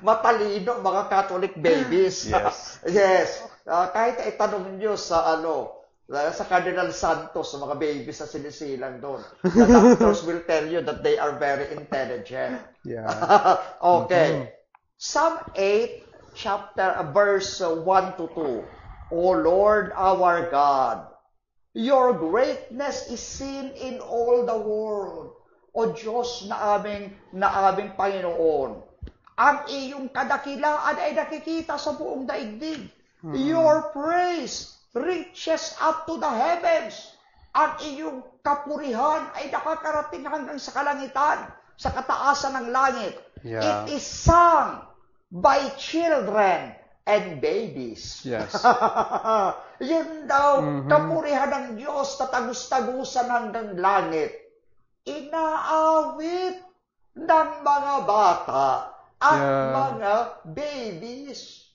matalino, mga Catholic babies. Yes. Yes. Kahit itanong nyo sa sa Cardinal Santos, sa mga babies na sinisilang doon. The doctors will tell you that they are very intelligent. Yeah. Okay. Psalm 8, verse 1 to 2. O Lord our God, your greatness is seen in all the world. O Diyos na aming Panginoon, ang iyong kadakilaan ay nakikita sa buong daigdig. Your praise reaches up to the heavens. Ang iyong kapurihan ay nakakarating hanggang sa kalangitan, sa kataasan ng langit. Yeah. It is sung by children and babies. Yes. Yun daw, kapurihan ng Diyos na tagus-tagusan hanggang langit. Inaawit ng mga bata at mga babies.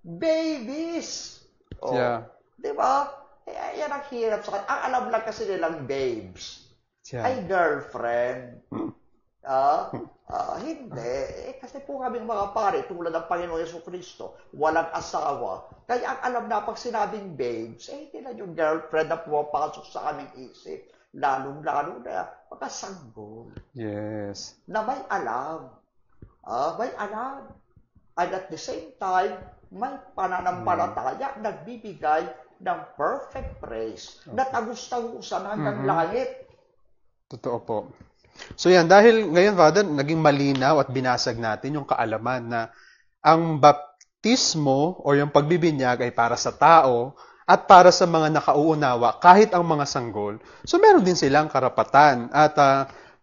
Babies. Oh, yeah. di ba? Yan ang hirap sa kanila. Ang alam lang kasi nilang babes ay girlfriend. Hindi. Kasi po kaming mga pare, tulad ng Panginoon Jesucristo, walang asawa. Kaya ang alam na pag sinabing babes, hindi na yung girlfriend na pumapasok sa aming isip. Lalong-lalo na mga sanggol. Yes. Na may alam. May alam. And at the same time, may pananampalataya, nagbibigay ng perfect praise, na tagus-tagusan hanggang langit. Totoo po. So yan, dahil ngayon, Father, naging malinaw at binasag natin yung kaalaman na ang baptismo o yung pagbibinyag ay para sa tao at para sa mga nakauunawa, kahit ang mga sanggol. So meron din silang karapatan at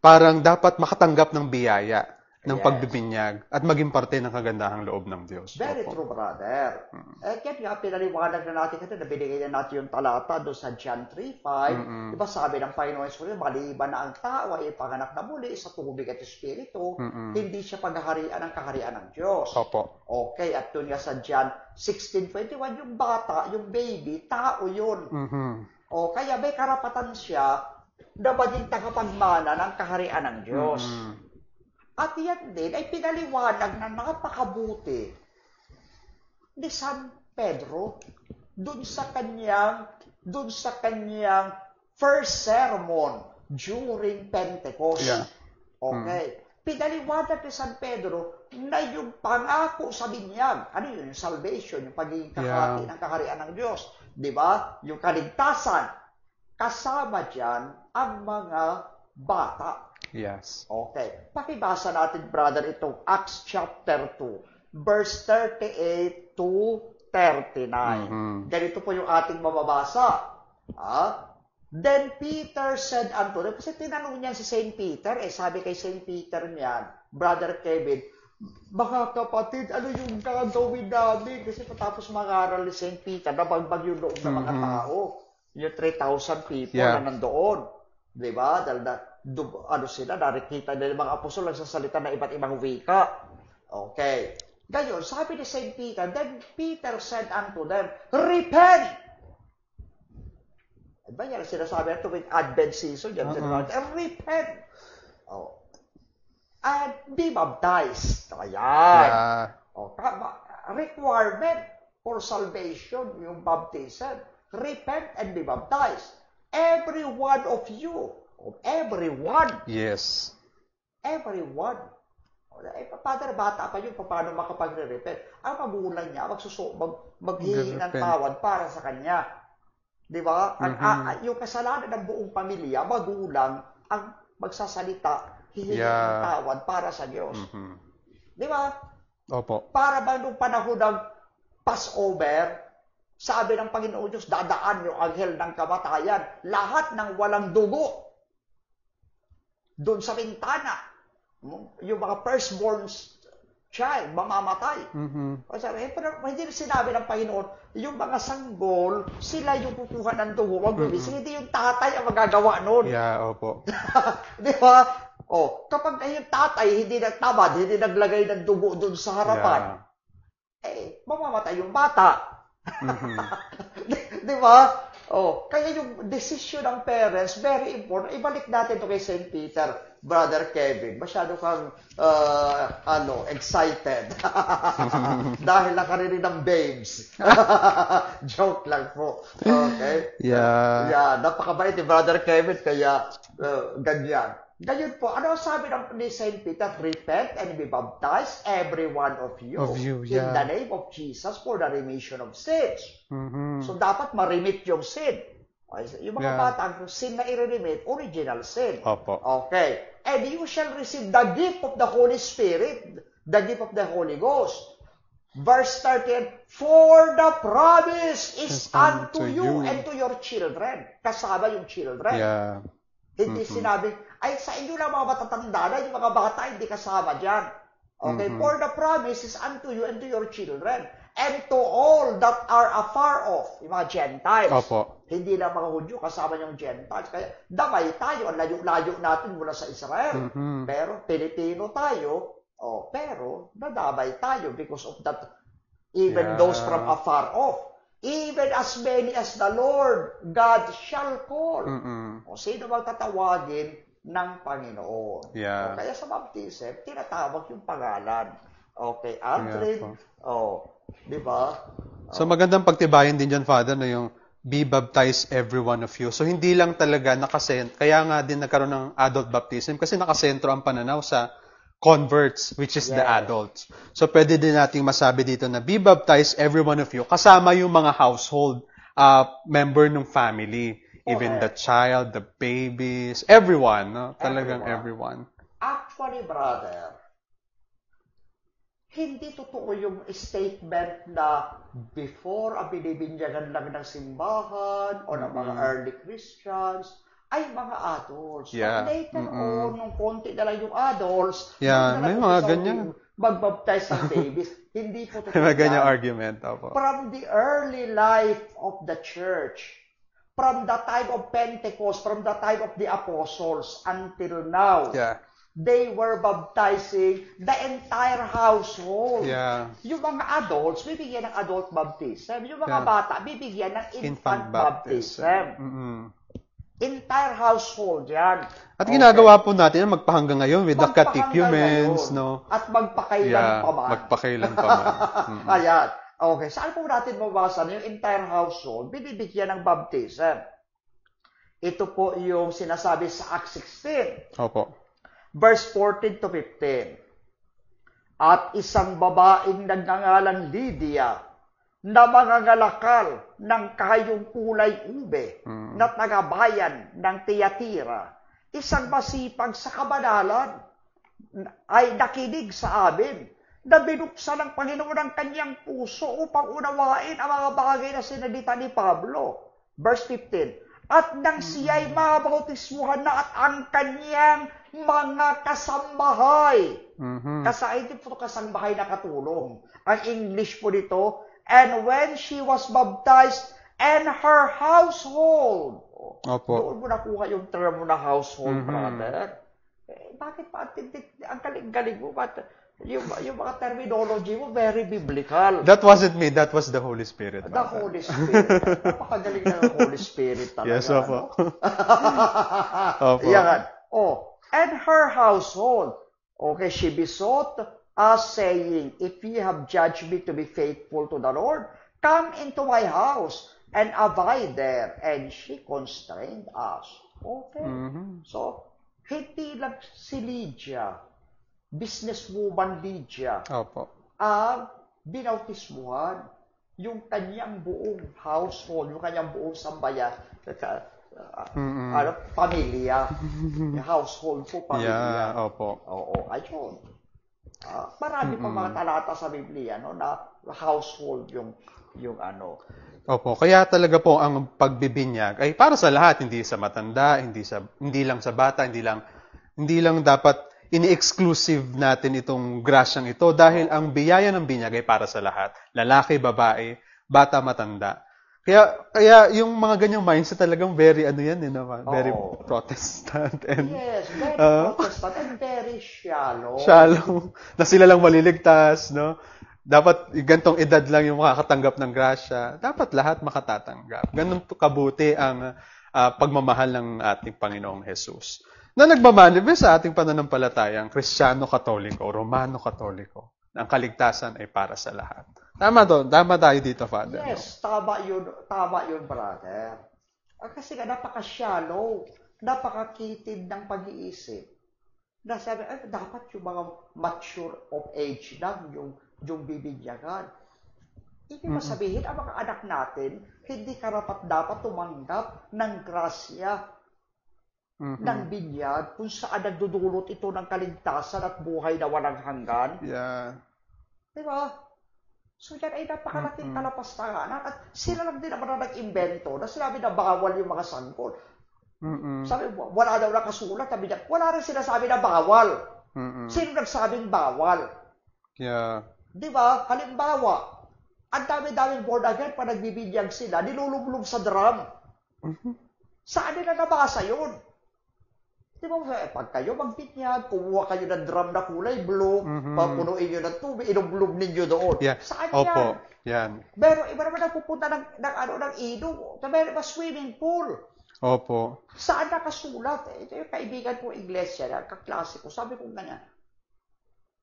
parang dapat makatanggap ng biyaya ng pagbibinyag at maging parte ng kagandahang loob ng Diyos. Very true, brother. Kaya nga, pinaliwanag na natin kasi nabinigay na natin yung talata doon sa John 3:5. Diba sabi ng Panginoon Jesus, maliban na ang tao ay ipanganak na muli sa tubig at espiritu, hindi siya paghaharian ng kaharian ng Diyos. Opo. Okay, at doon nga sa John 16:21, yung bata, yung baby, tao yun. O, kaya may karapatan siya na maging tagapagmana ng kaharian ng Diyos. At yan din ay pinaliwanag na napakabuti ni San Pedro dun sa kanyang first sermon during Pentecost. Yeah. Okay. Pinaliwanag ni San Pedro na yung pangako sa binyag, ano yun, yung salvation, yung pagiging kahati ng kaharian ng Diyos. Di ba? Yung kaligtasan. Kasama dyan ang mga bata. Yes. Okay. Pakibasa natin, brother, itong Acts chapter 2, verse 38 to 39. Ganito po yung ating mababasa. Then Peter said unto them, kasi tinanong niya si Saint Peter, sabi kay Saint Peter niyan, Brother Kevin, Mga kapatid, ano yung gagawin namin? Kasi patapos mag-aral ni St. Peter, nabagbag yung loob ng mga tao. Yung 3,000 people Yeah. na nandoon. Di ba? Dahil ano sila, nakikita nila mga apostol nagsasalita na iba't ibang wika. Okay. Ngayon, sabi ni St. Peter, then Peter said unto them, repent! Diba yan ang sinasabi natin with Advent season? Yan sinasabi, repent! Oh. And be baptized. Ayan. Yeah. O, requirement for salvation, yung baptism. Repent and be baptized. Every one of you. Everyone. Yes. Everyone. Father, bata pa yun, paano makapag-repent? Ang magulang niya, maghihingi ng tawad para sa kanya. Di ba? Yung kasalanan ng buong pamilya, magulang ang magsasalita, hihingi ng tawad para sa Diyos. Di ba? Opo. Para ba nung panahon ng Passover, sabi ng Panginoon Diyos, dadaan yung anghel ng kamatayan, lahat ng walang dugo, doon sa bintana, yung mga firstborn child, mamamatay. Pero hindi sinabi ng Panginoon, yung mga sanggol, sila yung kukuha ng dugo, hindi yung tatay ang magagawa noon. Yeah, opo. Di ba? O, kapag yung tatay hindi nagtamad, hindi naglagay ng dugo doon sa harapan, mamamatay yung bata. Di ba? Oh, kaya yung decision ng parents, very important. Ibalik natin to kay St. Peter, Brother Kevin. Masyado kang, excited. Dahil nakarinig ng babes. Joke lang po. Okay? Yeah. Yeah, napakabait ni Brother Kevin, kaya ganyan. Ganyan po, ano sabi ni St. Peter? Repent and be baptized, every one of you, in the name of Jesus for the remission of sins. So, dapat ma-remit yung sin. Yung mga bata, ang sin na i-remit, original sin. Opo. Okay. And you shall receive the gift of the Holy Spirit, the gift of the Holy Ghost. Verse 13, for the promise is unto you and to your children. Kasama yung children. Yeah. Hindi sinabi, ay sa inyo lang mga matatanda na, yung mga bata hindi kasama dyan. Okay, for the promise is unto you and to your children, and to all that are afar off, yung mga Gentiles. Opo. Hindi lang mga Hudyo, kasama yung Gentiles. Kaya damay tayo, ang layo-layo natin mula sa Israel. Pero Pilipino tayo, pero nadamay tayo because of that, even those from afar off. Even as many as the Lord God shall call. O sino bang tatawagin ng Panginoon? Yeah. O, kaya sa baptism, tinatawag yung pangalan. Okay, Aldrin. Di ba? So magandang pagtibayan din dyan, Father, na yung be baptized every one of you. So hindi lang talaga kaya nga din nagkaroon ng adult baptism kasi nakasentro ang pananaw sa converts, which is the adults. So, pwede din nating masabi dito na be baptized, every one of you, kasama yung mga household member ng family. Even the child, the babies, everyone. No? Talagang everyone. Actually, brother, hindi totoo yung statement na before ang binibinyagan lang ng simbahan o ng mga early Christians, ay mga adults. Yeah. But later on, nung konti na lang yung adults, may mga ganyan. Magbaptize ng babies. Hindi po totoo may ganyan argument. Opo. From the early life of the church, from the time of Pentecost, from the time of the apostles until now, they were baptizing the entire household. Yeah. Yung mga adults, bibigyan ng adult baptism. Yung mga bata, bibigyan ng infant baptism. Entire household yan. At ginagawa po natin magpahanggang ngayon with the catechumens, no? At magpakailan pa man. Magpakailan pa man. Ayan. Okay. Saan po natin mabasa yung entire household? Binibigyan ng baptism. Ito po yung sinasabi sa Acts 16. Opo. Verse 14 to 15. At isang babaeng nagngangalang Lydia, na mangangalakal ng kahayong kulay ube na tagabayan ng Thyatira, isang masipag sa kabanalan, ay nakinig sa amin na binuksan ng Panginoon ang kanyang puso upang unawain ang mga bagay na sinalita ni Pablo. Verse 15, At nang siya'y mabautismuhan na at ang kanyang mga kasambahay. Kasi hindi po kasambahay na katulong. Ang English po dito, and when she was baptized and her household. Opo. Doon mo nakuha yung term mo na household, brother. Bakit pa ang galing-galing mo? Yung mga terminology mo, very biblical. That wasn't me. That was the Holy Spirit. The Holy Spirit. Napakagaling na ng Holy Spirit talaga. Yes, opo. Opo. Yan. And her household. Okay, she besought us saying, if ye have judged me to be faithful to the Lord, come into my house and abide there. And she constrained us. Okay. So, hindi lang si Lydia, businesswoman Lydia, ang binautismuhan yung kanyang buong household, yung kanyang buong sambayan, pamilya. Household po, pamilya. Yeah, opo. Oo, ayun. Marami pang mga talata sa Biblia, no, na household yung ano. Opo, kaya talaga po ang pagbibinyag ay para sa lahat, hindi sa matanda, hindi lang sa bata, hindi lang dapat ini-exclusive natin itong grasyang ito dahil ang biyaya ng binyag ay para sa lahat. Lalaki, babae, bata, matanda. Kaya yung mga ganyang mindset talagang very very Protestant and yes, very Protestant and very shallow. Shallow. Na sila lang maliligtas, no? Dapat gantong edad lang yung makakatanggap ng grasya. Dapat lahat makatatanggap. Ganun kabuti ang pagmamahal ng ating Panginoong Jesus. Na nagmamanifest sa ating pananampalatayang Kristiyano-Katoliko, Romano-Katoliko. Ang kaligtasan ay para sa lahat. Tama tayo dito, Father. Yes, no? Tama yun, brother. Kasi nga, napaka-shallow, napakakitid ng pag-iisip. Nasabi, dapat yung mga mature of age lang yung bibigyagan. Ibig sabihin, ang mga anak natin, hindi karapat-dapat tumanggap ng grasya ng binyag kung saan nagdudulot ito ng kaligtasan at buhay na walang hanggan. Yeah. Diba? So yan ay napakalaking kalapastangan. At sila lang din naman na nag-invento na sinabi na bawal yung mga sanggol. Sabi, wala daw nakasulat. Sabi niya, wala rin sinasabi na bawal. Sino nagsabing bawal? Yeah. Diba? Halimbawa, ang dami-daming born again pa nagbibinyag sila, nilulublog sa drum. Saan nila nabasa yun? Diba, pag kayo magbinyag, kumuha kayo ng drum na kulay blue, papunuin nyo ng tubig, inublog ninyo doon. Yeah. Saan Opo. yan? Yan. Pero iba naman nagpupunta ng ilog, sa swimming pool. Opo. Saan nakasulat? Ito yung kaibigan ko iglesia, kaklase ko, sabi ko ganyan,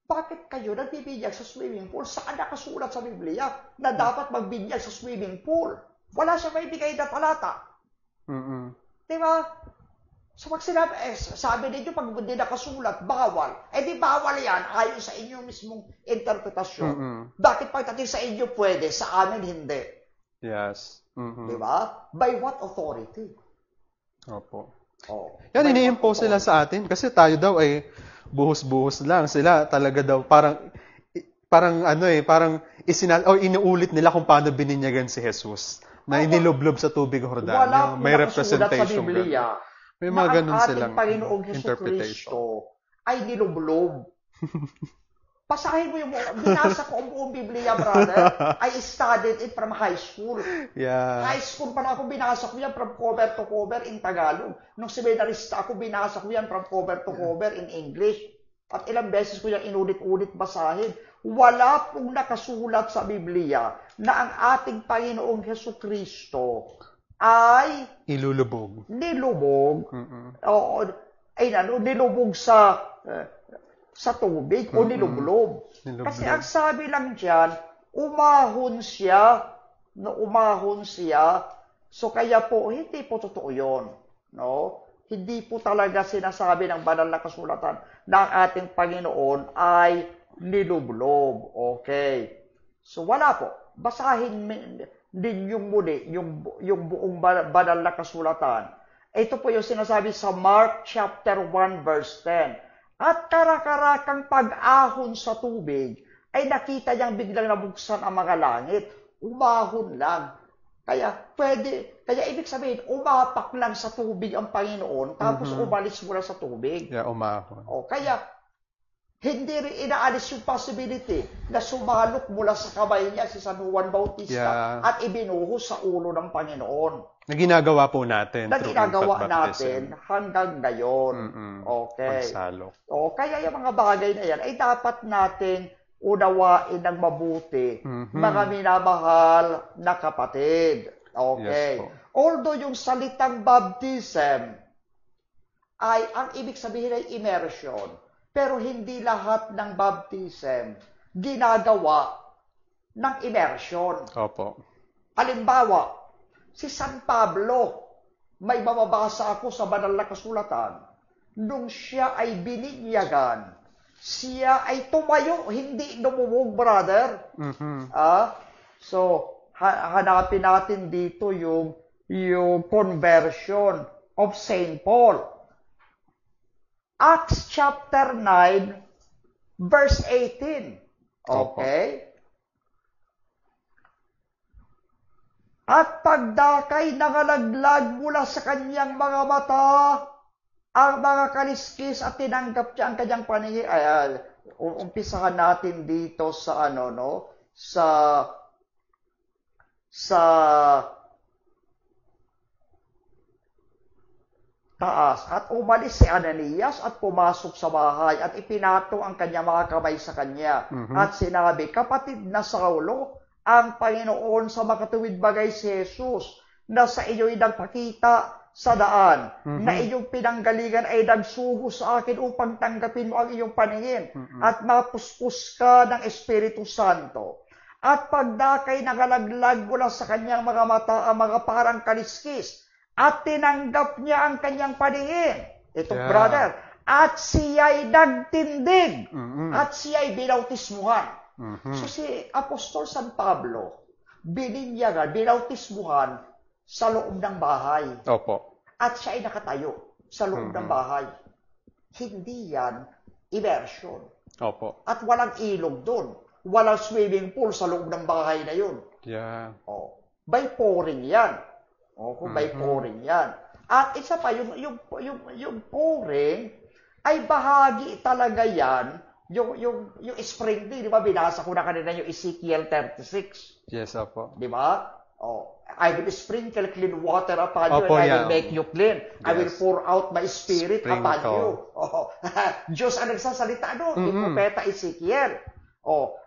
bakit kayo nagbibinyag sa swimming pool? Saan nakasulat sa Biblia na dapat magbinyag sa swimming pool? Wala siya maibigay na talata. Diba? So pag sabi ninyo, pag hindi nakasulat, bawal. Di bawal yan, ayon sa inyong mismong interpretasyon. Bakit pagdating sa inyo pwede, sa amin hindi? Yes. Diba? By what authority? Opo. Yan, ini-impose sila sa atin kasi tayo daw ay buhos-buhos lang. Sila talaga daw parang inuulit nila kung paano bininyagan si Jesus. Na inilublob sa tubig Jordan. May representation. Sa Biblia, may mga ganun silang ating Panginoong Jesucristo ay nilublob. Pasahin mo yung binasa ko ang buong Biblia, brother. I studied it from high school. Yeah. High school pa na ako, binasa ko yan from cover to cover in Tagalog. Nung seminarista ako, binasa ko yan from cover to cover in English. At ilang beses ko yan inulit-ulit basahin. Wala pong nakasulat sa Biblia na ang ating Panginoong Jesucristo ay nilubog. Nilubog sa tubig o nilublob. Kasi ang sabi lang diyan, umahon siya. So kaya po hindi po totoo 'yon, no? Hindi po talaga sinasabi ng banal na kasulatan na ang ating Panginoon ay nilublob. Okay. So wala po. Basahin din yung muli, yung buong banal na kasulatan. Ito po yung sinasabi sa Mark chapter 1 verse 10. At karakarakang pag-ahon sa tubig, ay nakita niyang biglang nabuksan ang mga langit. Umahon lang. Kaya ibig sabihin, umapak lang sa tubig ang Panginoon, tapos umalis mula sa tubig. Yeah, umahon. Kaya, hindi rin inaalis yung possibility na sumalok mula sa kamay niya si San Juan Bautista at ibinuhos sa ulo ng Panginoon. Na ginagawa po natin. Na ginagawa natin hanggang ngayon. Okay. Pagsalok. Kaya yung mga bagay na yan ay dapat nating unawain ng mabuti, mga minamahal na kapatid. Okay. Yes, although yung salitang baptism ay, ang ibig sabihin ay immersion, pero hindi lahat ng baptism ginagawa ng immersion. Opo. Halimbawa, si San Pablo, may mababasa ako sa banal na kasulatan, nung siya ay bininyagan, siya ay tumayo, hindi lumubog, brother. So, hanapin natin dito yung conversion of St. Paul. Acts chapter 9, verse 18. Okay? At pagdakay nangalaglag mula sa kanyang mga mata, ang mga kaliskis at tinanggap niya ang kanyang paningin. Umpisahan natin dito sa taas. At umalis si Ananias at pumasok sa bahay at ipinato ang kanyang mga kamay sa kanya. At sinabi, kapatid na Saulo, ang Panginoon sa makatuwid bagay si Jesus, na sa iyo'y nagpakita sa daan, na iyong pinanggalingan ay nagsugo sa akin upang tanggapin mo ang iyong paningin at mapuspos ka ng Espiritu Santo. At pagdakay nagalaglag mula sa kanyang mga mata ang mga parang kaliskis at tinanggap niya ang kanyang paningin. Ito, brother. At siya'y nagtindig at siya'y binautismuhan. So si Apostol San Pablo, bininyagan, binautismuhan sa loob ng bahay. Opo. At siya ay nakatayo sa loob ng bahay. Hindi yan immersion. Opo. At walang ilog doon. Walang swimming pool sa loob ng bahay na yun. Yeah. By pouring yan. By pouring yan. At isa pa, yung pouring ay bahagi talaga yan. Yung sprinkling, di ba? Binasa ko na kanina yung Ezekiel 36. Yes, opo. Di ba? I will sprinkle clean water upon you, and I will make you clean. Yes. I will pour out my spirit upon you. Diyos ang nagsasalita doon, yung propeta Ezekiel.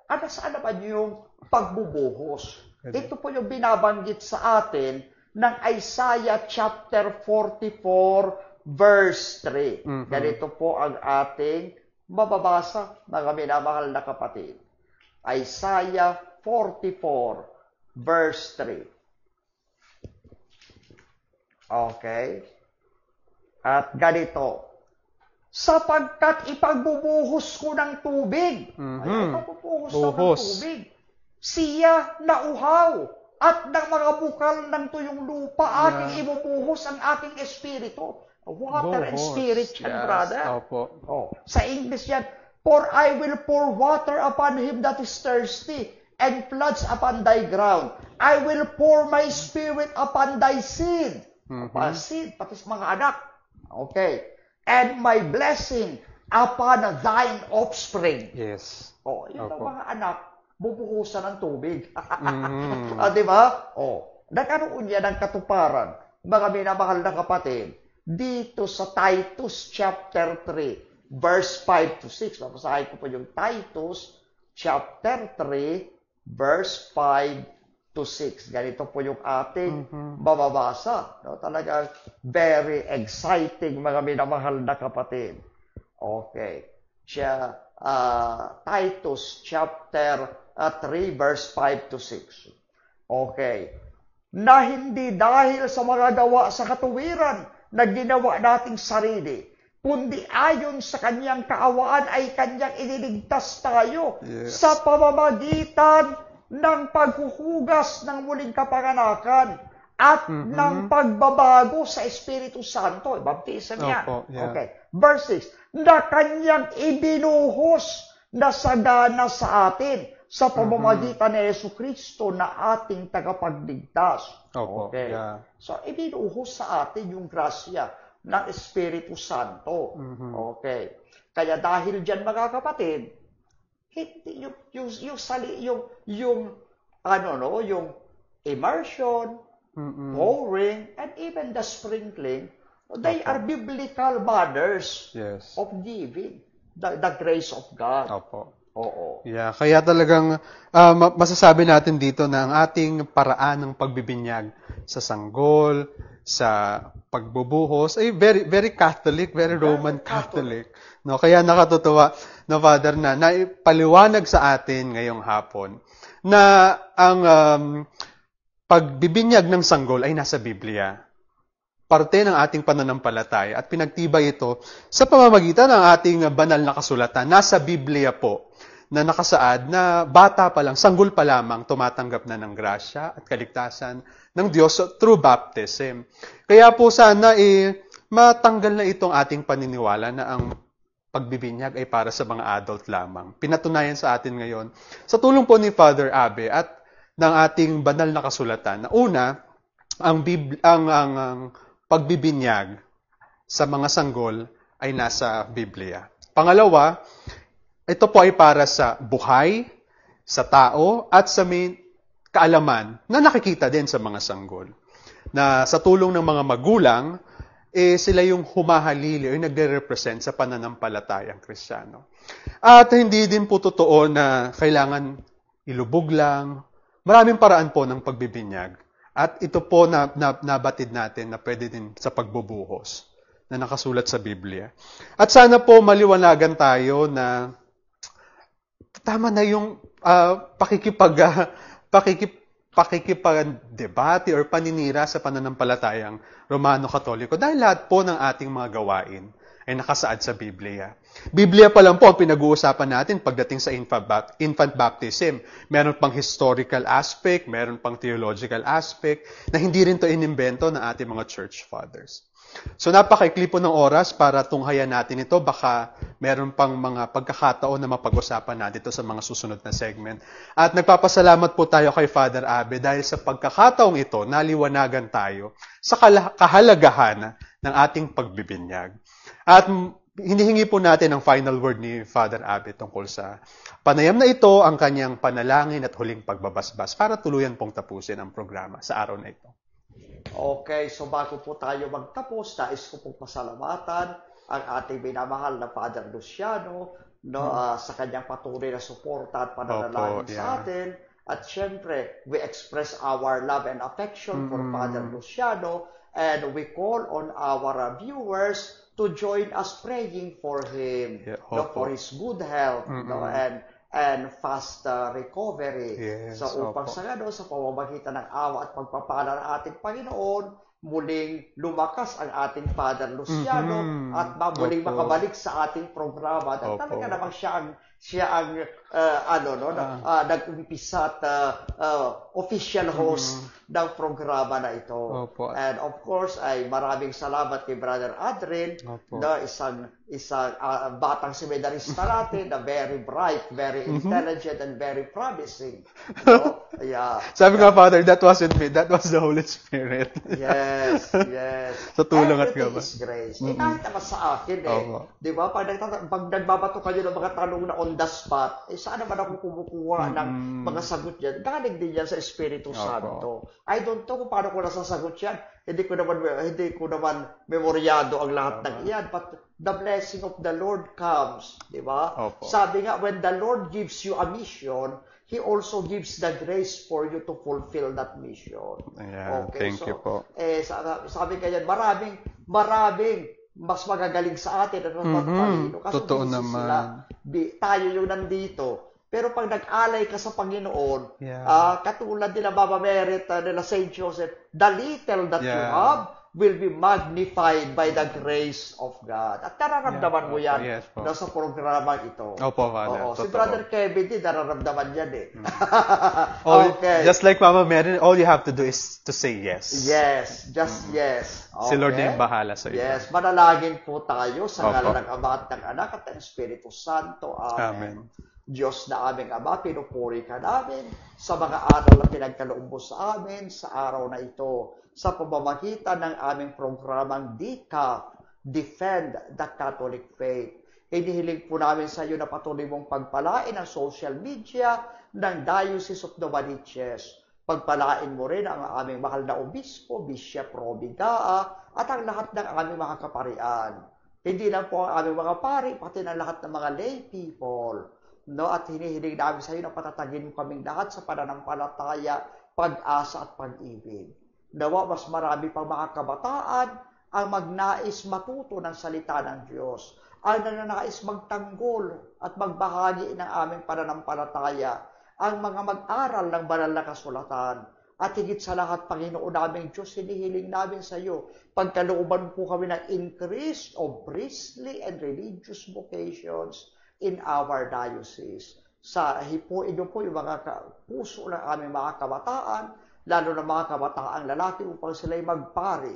Ano saan naman yung pagbubuhos? Ito po yung binabanggit sa atin ng Isaiah chapter 44, verse 3. Ganito po ang ating mababasa, mga minamahal na kapatid. Isaiah 44, verse 3. Okay? At ganito, sapagkat ipagbubuhos ko ng tubig. Ipagbubuhos ko ng tubig. Siya nauhaw at ng mga bukal ng tuyong lupa, aking ibubuhos ang aking espiritu. Water and spirit yan, brother. Sa English yan, for I will pour water upon him that is thirsty, and floods upon thy ground. I will pour my spirit upon thy seed. Seed, pati sa mga anak. Okay. And my blessing upon thine offspring. Yes. Yung mga anak, bubuhusan ng tubig. Diba? Nagkaroon yan ng katuparan, mga minamahal na kapatid, dito sa Titus chapter 3, verse 5 to 6. Mapasahin ko po yung Titus chapter 3, verse 5 to 6. Ganito po yung ating mababasa. Talagang very exciting, mga minamahal na kapatid. Okay. Titus chapter 3, verse 5 to 6. Okay. Na hindi dahil sa mga gawa sa katuwiran na ginawa nating sarili, kundi ayon sa kanyang kaawaan ay kanyang iniligtas tayo sa pamamagitan ng paghuhugas ng muling kapanganakan at ng pagbabago sa Espiritu Santo. Baptism niya. Okay. Verse 6. Na kanyang ibinuhos na sagana sa atin sa pamamagitan ni Yesu Kristo na ating tagapagligtas. Opo. Okay. Yeah. So, ibinuhos sa atin yung grasya ng Espiritu Santo. Okay. Kaya dahil dyan, mga kapatid, hindi, yung immersion, pouring, and even the sprinkling, they are biblical manners Yes. of giving the grace of God. Opo. Oo. Yeah, kaya talagang masasabi natin dito na ang ating paraan ng pagbibinyag sa sanggol, sa pagbubuhos ay very very Catholic, very Roman Catholic. No, kaya nakatutuwa na Father na naipaliwanag sa atin ngayong hapon na ang pagbibinyag ng sanggol ay nasa Biblia. Parte ng ating pananampalataya at pinagtibay ito sa pamamagitan ng ating banal na kasulatan. Nasa Biblia po na nakasaad na bata pa lang, sanggol pa lamang, tumatanggap na ng grasya at kaligtasan ng Diyos through baptism. Kaya po sana matanggal na itong ating paniniwala na ang pagbibinyag ay para sa mga adult lamang. Pinatunayan sa atin ngayon sa tulong po ni Father Abe at ng ating banal na kasulatan na una, ang pagbibinyag sa mga sanggol ay nasa Biblia. Pangalawa, ito po ay para sa buhay, sa tao, at sa may kaalaman na nakikita din sa mga sanggol. Na sa tulong ng mga magulang, sila yung humahalili o nagre-represent sa pananampalatayang Kristiyano. At hindi din po totoo na kailangan ilubog lang. Maraming paraan po ng pagbibinyag. At ito po nabatid natin na pwede din sa pagbubuhos na nakasulat sa Biblia. At sana po maliwanagan tayo na tama na yung pakikipag-debate or paninira sa pananampalatayang Romano-Katoliko dahil lahat po ng ating mga gawain ay nakasaad sa Biblia. Biblia pa lang po ang pinag-uusapan natin pagdating sa infant baptism. Meron pang historical aspect, meron pang theological aspect na hindi rin to inimbento ng ating mga church fathers. So napakaikli po ng oras para tunghayan natin ito. Baka meron pang mga pagkakataon na mapag-usapan natin ito sa mga susunod na segment. At nagpapasalamat po tayo kay Father Abe dahil sa pagkakataong ito, naliwanagan tayo sa kahalagahan ng ating pagbibinyag. At hinihingi po natin ang final word ni Father Abe tungkol sa panayam na ito, ang kanyang panalangin at huling pagbabasbas para tuluyan pong tapusin ang programa sa araw na ito. Okay, so bago po tayo magtapos, nais ko pong pasalamatan ang ating minamahal na Father Luciano sa kanyang patuloy na suporta at pananalangin sa atin. At syempre, we express our love and affection for Father Luciano, and we call on our viewers to join us praying for him, for his good health, and fast recovery. Yes, So upang sa pamamagitan ng awa at pagpapala ng ating Panginoon, muling lumakas ang ating Father Luciano at muling makabalik sa ating programa. At talaga namang siya ang nag-umpisa at official host ng programa na ito. And of course, ay maraming salamat kay Brother Adrian na isang batang seminarista natin na very bright, very intelligent, and very promising. Sabi nga, Father, that wasn't me. That was the Holy Spirit. Yes. Sa tulong at Everything gabay. is grace. Kahit naman sa akin di ba? Pag nagbabato kayo ng mga tanong na on the spot, saan naman ako kumukuha ng mga sagot yan? Galing din yan sa Espiritu Santo. I don't know kung paano ko nasasagot yan. Hindi ko naman memoryado ang lahat ng iyan. But the blessing of the Lord comes. Di ba? Sabi nga, when the Lord gives you a mission, He also gives the grace for you to fulfill that mission. Yeah, thank you po. Sabi kaya, maraming mas magagaling sa atin at mas matalino. Totoo naman. Tayo yung nandito. Pero pag nag-alay ka sa Panginoon, katulad nila Baba Merit, nila St. Joseph, the little that you have will be magnified by the grace of God. At nararamdaman mo yan sa programa ito. Opo, Father. Si Brother Kevin din, nararamdaman yan Okay. Just like Mama Merit, all you have to do is to say yes. Yes, just yes. Okay. Si Lord na yung bahala sa iyo. Yes, manalangin po tayo sa ngalan ng Ama at ng Anak at ng Espiritu Santo. Amen. Diyos na aming Ama, pinupuri ka namin sa mga aral na pinagkaloob mo sa amin sa araw na ito sa pamamagitan ng aming programang DCAF, Defend the Catholic Faith. Inihiling po namin sa iyo na patuloy mong pagpalain ang social media ng Diocese of Novaliches. Pagpalain mo rin ang aming mahal na obispo, Bishop Roby Gaa, at ang lahat ng aming mga kaparian. Hindi lang po ang aming mga pari, pati ng lahat ng mga lay people. No, at hinihiling namin sa iyo na patatagin mo kaming lahat sa pananampalataya, pag-asa at pag-ibig. Nawa mas marami pang mga kabataan ang magnais matuto ng salita ng Diyos, ang nananais magtanggol at magbahagi ng aming pananampalataya, ang mga mag-aral ng banal na kasulatan. At higit sa lahat, Panginoon naming Diyos, hinihiling namin sa iyo, pagkalooban po kami ng increase of priestly and religious vocations in our diocese. Sa hipuin niyo po yung mga puso ng aming mga kabataan, lalo na mga kabataang lalaki upang sila'y magpari,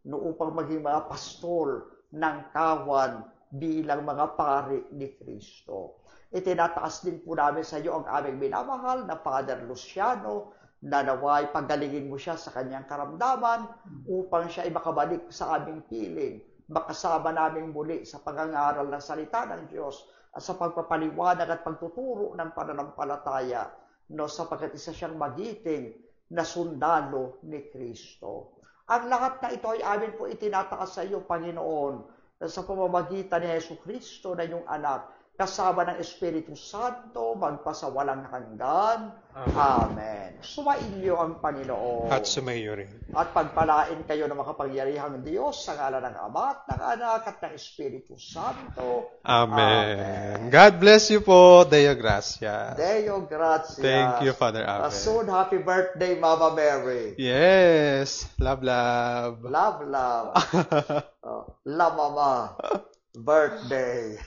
no, upang maging mga pastol ng kawan bilang mga pari ni Kristo. Itinataas din po namin sa iyo ang aming minamahal na Father Luciano, na naway pagalingin mo siya sa kanyang karamdaman upang siya ay makabalik sa aming piling, makasama namin muli sa pangangaral ng salita ng Diyos at sa pagpapaliwanag at pagtuturo ng pananampalataya, no, sapagkat isa siyang magiting na sundalo ni Kristo. Ang lahat na ito ay amin po itinataas sa iyo, Panginoon, sa pamamagitan ni Jesu Kristo na iyong anak, kasama ng Espiritu Santo, magpasawalang hanggan. Amen. Sumainyo ang Panginoon. At sumayo rin. At pagpalain kayo ng makapangyarihang Diyos sa ngalan ng Ama at ng Anak at ng Espiritu Santo. Amen. God bless you po. Deo Gracia. Deo Gracia. Thank you, Father Abel. Soon, happy birthday, Mama Mary. Yes. Love, love. Love, love. La Mama. Birthday.